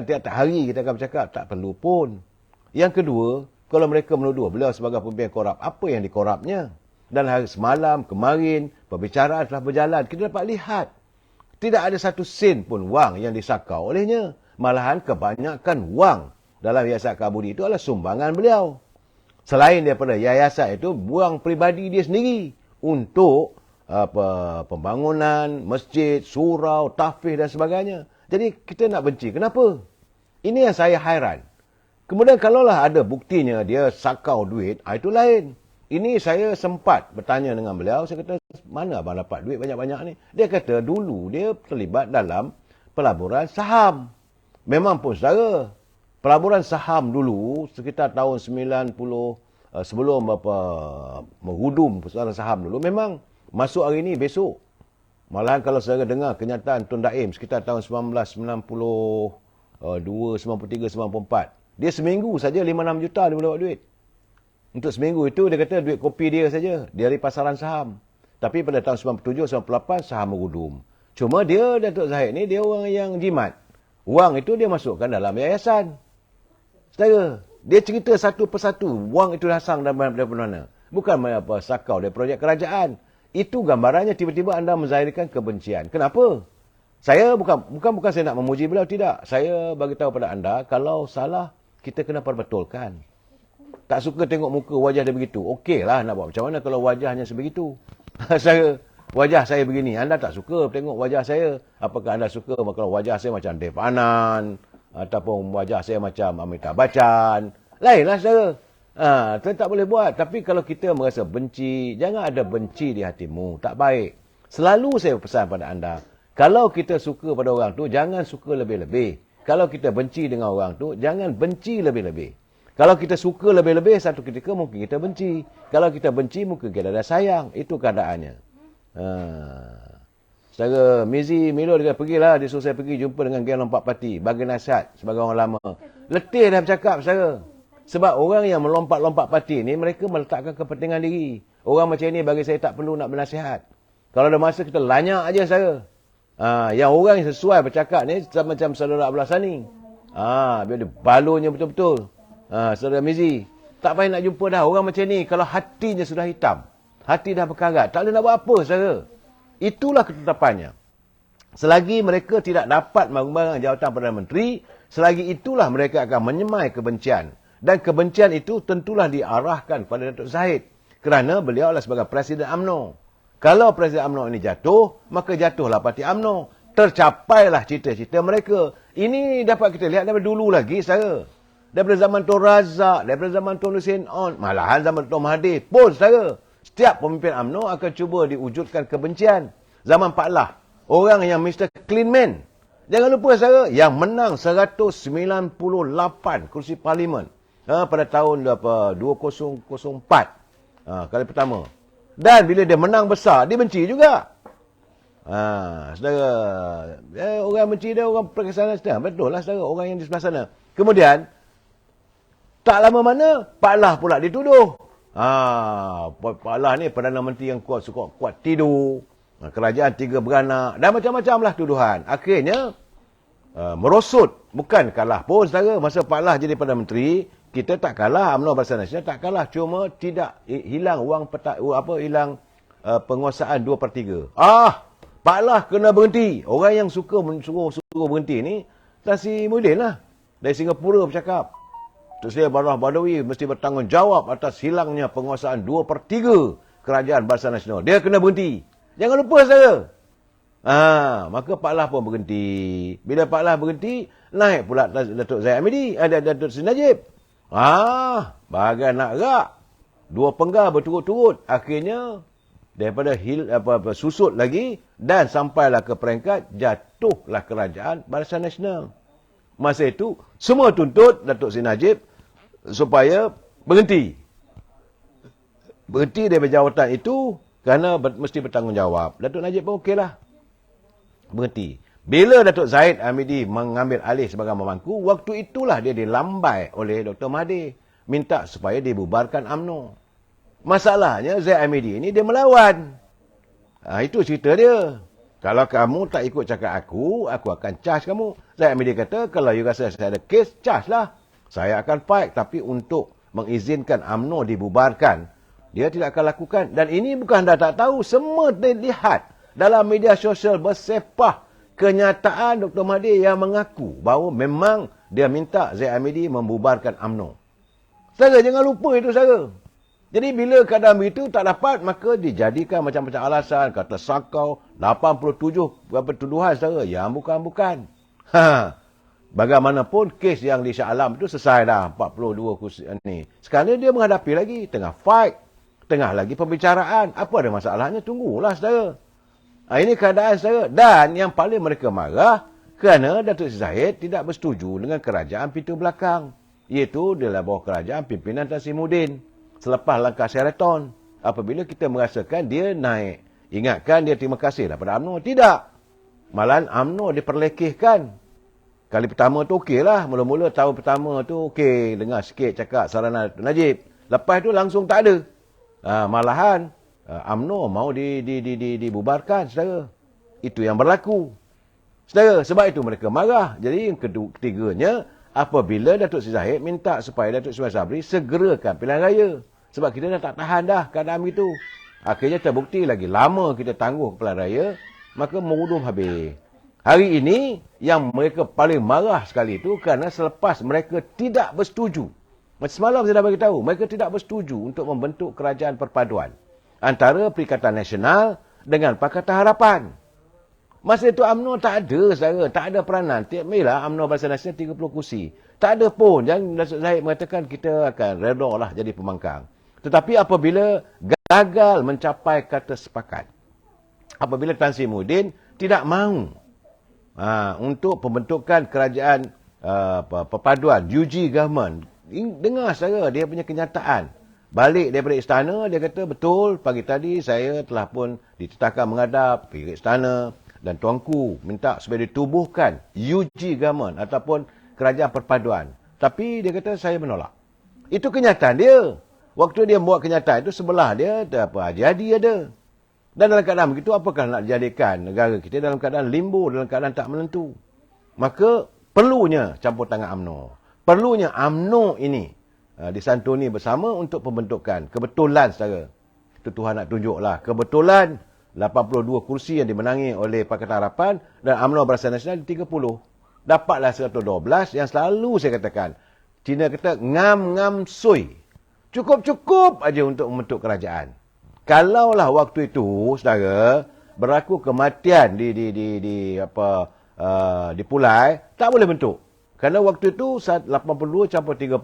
Tiap hari kita akan bercakap. Tak perlu pun. Yang kedua, kalau mereka menuduh beliau sebagai pemimpin korup, apa yang dikorupnya? Dan hari semalam, kemarin, perbicaraan telah berjalan. Kita dapat lihat. Tidak ada satu sen pun wang yang disakau olehnya. Malahan kebanyakan wang dalam Yayasan Akabudi itu adalah sumbangan beliau. Selain daripada yayasan itu, wang peribadi dia sendiri untuk pembangunan, masjid, surau, tahfiz dan sebagainya. Jadi kita nak benci. Kenapa? Ini yang saya hairan. Kemudian kalaulah ada buktinya dia sakau duit, itu lain. Ini saya sempat bertanya dengan beliau. Saya kata, mana abang dapat duit banyak-banyak ni? Dia kata, dulu dia terlibat dalam pelaburan saham. Memang pun saudara, pelaburan saham dulu, sekitar tahun 90, sebelum menghudum pelaburan saham dulu, memang masuk hari ni, besok. Malahan kalau saudara dengar kenyataan Tun Daim sekitar tahun 1992, 93, 94. Dia seminggu saja 5-6 juta dia boleh dapat duit. Untuk seminggu itu dia kata duit kopi dia saja dari pasaran saham. Tapi pada tahun 97, 98 saham menghudum. Cuma dia, Datuk Zahid ni, dia orang yang jimat. Wang itu dia masukkan dalam yayasan. Saudara, dia cerita satu persatu. Wang itu datang daripada mana. Bukan apa sakau dari projek kerajaan. Itu gambarannya tiba-tiba anda menzahirkan kebencian. Kenapa? Saya bukan saya nak memuji beliau, tidak. Saya bagi tahu pada anda, kalau salah, kita kena perbetulkan. Tak suka tengok muka wajah dia begitu. Okeylah nak buat macam mana kalau wajahnya sebegitu. Wajah saya begini. Anda tak suka tengok wajah saya. Apakah anda suka kalau wajah saya macam Dev Anand ataupun wajah saya macam Amitabh Bachchan? Lainlah saudara. Kita tak boleh buat. Tapi kalau kita merasa benci, jangan ada benci di hatimu. Tak baik. Selalu saya pesan pada anda, kalau kita suka pada orang tu, jangan suka lebih-lebih. Kalau kita benci dengan orang tu, jangan benci lebih-lebih. Kalau kita suka lebih-lebih, satu ketika mungkin kita benci. Kalau kita benci, mungkin kita ada sayang. Itu keadaannya. Saudara Mizi, Milo dia pergilah. Dia suruh saya pergi jumpa dengan geng lompat parti. Bagi nasihat sebagai orang lama. Letih dah bercakap, saudara. Sebab orang yang melompat-lompat parti ni, mereka meletakkan kepentingan diri. Orang macam ni bagi saya tak perlu nak bernasihat. Kalau ada masa, kita lanyak aja saudara. Yang orang yang sesuai bercakap ni, macam saudara Abdullah Sani. Biar dia balonnya betul-betul. Saudara Mizi, tak payah nak jumpa dah. Orang macam ni, kalau hatinya sudah hitam, hati dah berkarat, tak boleh nak buat apa, saudara. Itulah ketetapannya. Selagi mereka tidak dapat mengembangkan jawatan Perdana Menteri, selagi itulah mereka akan menyemai kebencian. Dan kebencian itu tentulah diarahkan kepada Datuk Zahid. Kerana beliau adalah sebagai Presiden UMNO. Kalau Presiden UMNO ini jatuh, maka jatuhlah parti UMNO. Tercapailah cita-cita mereka. Ini dapat kita lihat daripada dulu lagi, saudara. Daripada zaman Tun Razak, daripada zaman Tun Hussein On, malahan zaman Tun Mahathir pun, saudara. Setiap pemimpin UMNO akan cuba diwujudkan kebencian. Zaman Pak Lah, orang yang Mr. Clean Man. Jangan lupa, saudara, yang menang 198 kursi parlimen pada tahun 2004. Kali pertama. Dan bila dia menang besar, dia benci juga. Saudara, orang benci dia, orang perkesanan sedang. Betul lah, saudara, orang yang di sebelah sana. Kemudian, tak lama mana, Pak Lah pula dituduh. Pak Lah ni Perdana Menteri yang kuat, suka kuat tidur. Kerajaan 3 beranak. Dan macam-macam lah tuduhan. Akhirnya, merosot. Bukan kalah pun, saudara. Masa Pak Lah jadi Perdana Menteri, kita tak kalah. UMNO Barisan Nasional tak kalah. Cuma tidak hilang hilang penguasaan 2/3. Pak Lah kena berhenti. Orang yang suka suruh berhenti ni, Tan Sri Muhyiddin lah. Dari Singapura bercakap. Tok Sri Barah Badawi mesti bertanggungjawab atas hilangnya penguasaan 2/3 kerajaan Barisan Nasional. Dia kena berhenti. Jangan lupa, saudara. Maka Pak Lah pun berhenti. Bila Pak Lah berhenti, naik pula Datuk Zahid Hamidi. Datuk Seri Najib. Bagai nak rak. 2 penggal berturut-turut. Akhirnya, daripada susut lagi, dan sampailah ke peringkat, jatuhlah kerajaan Barisan Nasional. Masa itu, semua tuntut Datuk Seri Najib supaya berhenti. Berhenti daripada jawatan itu kerana mesti bertanggungjawab. Datuk Najib pun okeylah. Berhenti. Bila Datuk Zahid Hamidi mengambil alih sebagai pemangku, waktu itulah dia dilambai oleh Dr. Mahathir. Minta supaya dibubarkan UMNO. Masalahnya Zahid Hamidi ini dia melawan. Itu cerita dia. Kalau kamu tak ikut cakap aku akan charge kamu. Zahid Hamidi kata, kalau you rasa saya ada kes, charge lah. Saya akan fight. Tapi untuk mengizinkan UMNO dibubarkan, Dia tidak akan lakukan. Dan ini bukan anda tak tahu. Semua dilihat dalam media sosial bersepah kenyataan Dr. Mahathir yang mengaku bahawa memang dia minta Zaid Hamidi membubarkan UMNO. Saudara, jangan lupa itu, saudara. Jadi bila keadaan itu tak dapat, maka dijadikan macam-macam alasan. Kata sakau, 87 berapa tuduhan, saudara. Yang bukan-bukan. Bagaimanapun, kes yang di Shah Alam itu selesai dah. 42 kursi ni. Sekarang dia menghadapi lagi. Tengah fight. Tengah lagi pembicaraan. Apa ada masalahnya? Tunggulah, saudara. Ini keadaan, saudara. Dan yang paling mereka marah, kerana Datuk Seri Zahid tidak bersetuju dengan kerajaan pintu belakang. Iaitu dalam bawah kerajaan pimpinan Tan Sri Muhyiddin. Selepas langkah Sheraton, apabila kita merasakan dia naik. Ingatkan dia terima kasih daripada UMNO. Tidak. Malahan UMNO diperlekehkan. Kali pertama tu okeylah. Mula-mula tahun pertama tu okey. Dengar sikit cakap sarana Datuk Najib. Lepas tu langsung tak ada. Malahan UMNO mau dibubarkan, saudara. Itu yang berlaku. Saudara, sebab itu mereka marah. Jadi yang ketiganya, apabila Datuk Seri Zahid minta supaya Datuk Seri Sabri segerakan pilihan raya. Sebab kita dah tak tahan dah keadaan itu. Akhirnya terbukti lagi lama kita tangguh pilihan raya, maka merudum habis. Hari ini, yang mereka paling marah sekali itu kerana selepas mereka tidak bersetuju. Macam semalam saya dah beritahu, mereka tidak bersetuju untuk membentuk kerajaan perpaduan antara Perikatan Nasional dengan Pakatan Harapan. Masa itu UMNO tak ada, saudara. Tak ada peranan. Tiap-tiap UMNO Barisan Nasional 30 kursi. Tak ada pun. Jangan Datuk Zahid mengatakan kita akan redha lah jadi pembangkang. Tetapi apabila gagal mencapai kata sepakat, apabila Tan Sri Muhyiddin tidak mahu untuk pembentukan kerajaan perpaduan, UG government, dengar saudara dia punya kenyataan. Balik daripada istana, dia kata betul pagi tadi saya telah pun ditetapkan menghadap pergi istana. Dan tuanku minta supaya ditubuhkan UG government ataupun kerajaan perpaduan. Tapi dia kata saya menolak. Itu kenyataan dia. Waktu dia buat kenyataan itu sebelah dia ada apa Haji ada. Dan dalam keadaan begitu apakah nak dijadikan negara kita dalam keadaan limbo, dalam keadaan tak menentu. Maka perlunya campur tangan UMNO. Perlunya UMNO ini disantuni bersama untuk pembentukan. Kebetulan saudara. Itu Tuhan nak tunjuklah. Kebetulan 82 kursi yang dimenangi oleh Pakatan Harapan dan UMNO Barisan Nasional 30. Dapatlah 112 yang selalu saya katakan. Cina kata ngam-ngam sui. Cukup-cukup aja untuk membentuk kerajaan. Kalaulah waktu itu, saudara, berlaku kematian di Pulai, tak boleh bentuk. Kerana waktu itu 82 campur 30,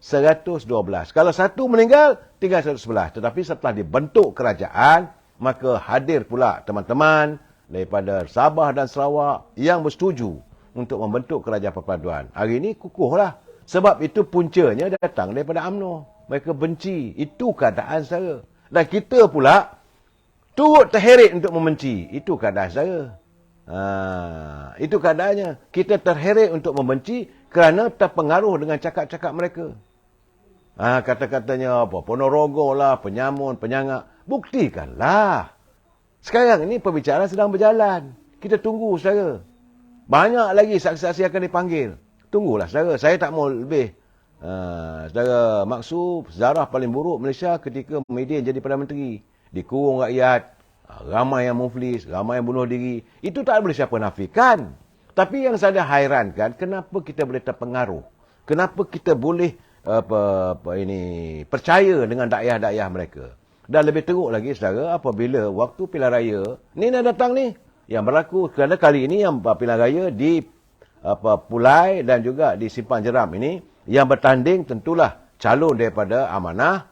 112. Kalau satu meninggal, tinggal 111. Tetapi setelah dibentuk kerajaan, maka hadir pula teman-teman daripada Sabah dan Sarawak yang bersetuju untuk membentuk kerajaan perpaduan. Hari ini kukuhlah. Sebab itu puncanya datang daripada UMNO. Mereka benci. Itu keadaan saya. Dan kita pula turut terheret untuk membenci. Itu keadaan saya. Itu keadaannya. Kita terheret untuk membenci kerana terpengaruh dengan cakap-cakap mereka. Kata-katanya apa? Ponorogo lah, penyamun, penyangak. Buktikanlah. Sekarang ini perbicaraan sedang berjalan. Kita tunggu, saudara. Banyak lagi saksi-saksi akan dipanggil. Tunggulah, saudara. Saya tak mau lebih. Saudara maksud sejarah paling buruk Malaysia ketika Muhyiddin jadi Perdana Menteri. Dikurung rakyat. Ramai yang muflis. Ramai yang bunuh diri. Itu tak boleh siapa nafikan. Tapi yang saya hairankan, kenapa kita boleh terpengaruh? Kenapa kita boleh percaya dengan dakwah-dakwah mereka? Dan lebih teruk lagi, saudara, apabila waktu pilihan raya, ni dah datang ni, yang berlaku, kerana kali ini yang pilihan raya di Pulai dan juga di Simpang Jeram ini, yang bertanding tentulah calon daripada Amanah.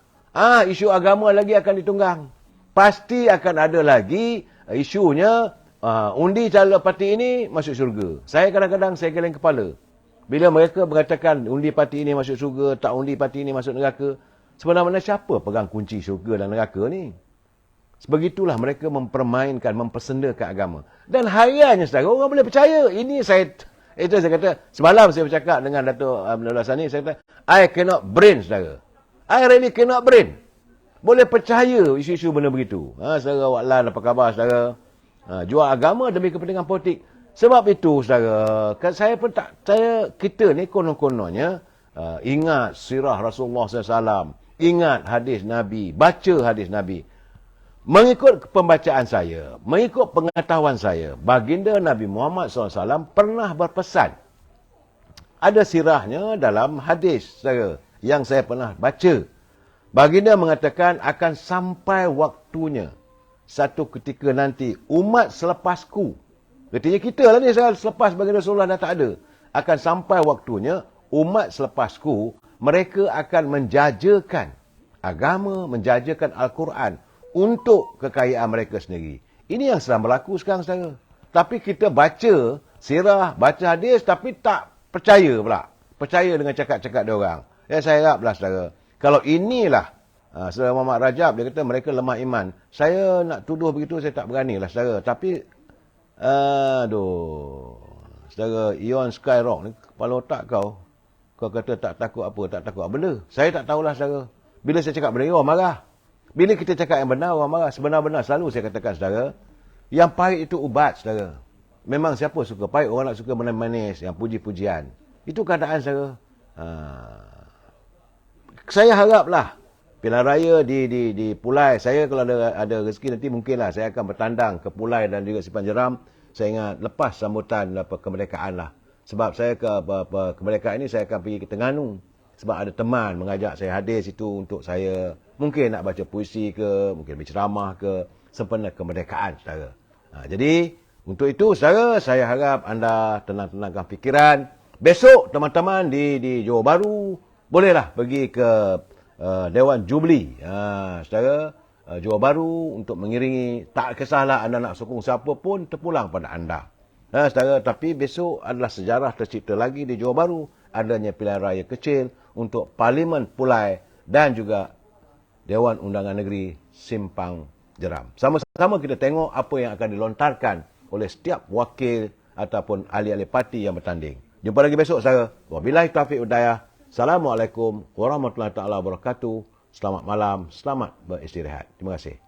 Isu agama lagi akan ditunggang. Pasti akan ada lagi isunya, undi calon parti ini masuk syurga. Saya kadang-kadang saya geleng kepala. Bila mereka mengatakan undi parti ini masuk syurga, tak undi parti ini masuk neraka, sebenarnya siapa pegang kunci syurga dan neraka ni? Sebegitulah mereka mempermainkan, mempersendakan agama. Dan hariannya, saudara, orang boleh percaya. Ini saya kata, semalam saya bercakap dengan Datuk Abdullah Sani, saya kata, I cannot brain, saudara. I really cannot brain. Boleh percaya isu-isu benda begitu. Saudara Waklan, apa khabar, saudara? Jual agama demi kepentingan politik. Sebab itu, saudara, saya pun tak, kita ni konon-kononnya ingat sirah Rasulullah SAW. ingat hadis Nabi, baca hadis Nabi. Mengikut pembacaan saya, mengikut pengetahuan saya, baginda Nabi Muhammad SAW pernah berpesan. Ada sirahnya dalam hadis saya yang saya pernah baca. Baginda mengatakan akan sampai waktunya satu ketika nanti umat selepasku. Ketika kita lah ni selepas baginda Rasulullah dah tak ada. Akan sampai waktunya umat selepasku mereka akan menjajakan agama, menjajakan Al-Quran untuk kekayaan mereka sendiri. Ini yang sedang berlaku sekarang, saudara. Tapi kita baca sirah, baca hadis tapi tak percaya pula. Percaya dengan cakap-cakap dia orang. Ya, saya haraplah, saudara. Kalau inilah saudara Muhammad Rajab, dia kata mereka lemah iman. Saya nak tuduh begitu, saya tak beranilah, saudara. Tapi saudara Ion Skyrock ni, kepala otak kau kata tak takut apa, tak takut apa benda. Saya tak tahulah, saudara. Bila saya cakap benda, orang marah. Bila kita cakap yang benar, orang marah. Sebenar-benar selalu saya katakan, saudara, yang pahit itu ubat, saudara. Memang siapa suka pahit, orang nak suka manis, yang puji-pujian. Itu keadaan, saudara. Saya haraplah pilihan raya di Pulai, saya kalau ada rezeki nanti mungkinlah saya akan bertandang ke Pulai dan juga Simpang Jeram. Saya ingat lepas sambutan kemerdekaan lah. Sebab saya kemerdekaan ini saya akan pergi ke Terengganu. Sebab ada teman mengajak saya hadir situ untuk saya mungkin nak baca puisi ke, mungkin berceramah ke, sempena kemerdekaan, saudara. Jadi untuk itu, saudara, saya harap anda tenang-tenangkan fikiran. Besok teman-teman di Johor Bahru bolehlah pergi ke Dewan Jubli, saudara, Johor Bahru untuk mengiringi. Tak kisahlah anda nak sokong siapa pun, terpulang pada anda. Saudara, tapi besok adalah sejarah tercipta lagi di Johor Bahru. Adanya pilihan raya kecil untuk Parlimen Pulai dan juga Dewan Undangan Negeri Simpang Jeram. Sama-sama kita tengok apa yang akan dilontarkan oleh setiap wakil ataupun ahli-ahli parti yang bertanding. Jumpa lagi besok, saudara. Wabillahi taufiq hidayah. Assalamualaikum warahmatullahi taala wabarakatuh. Selamat malam, selamat beristirahat. Terima kasih.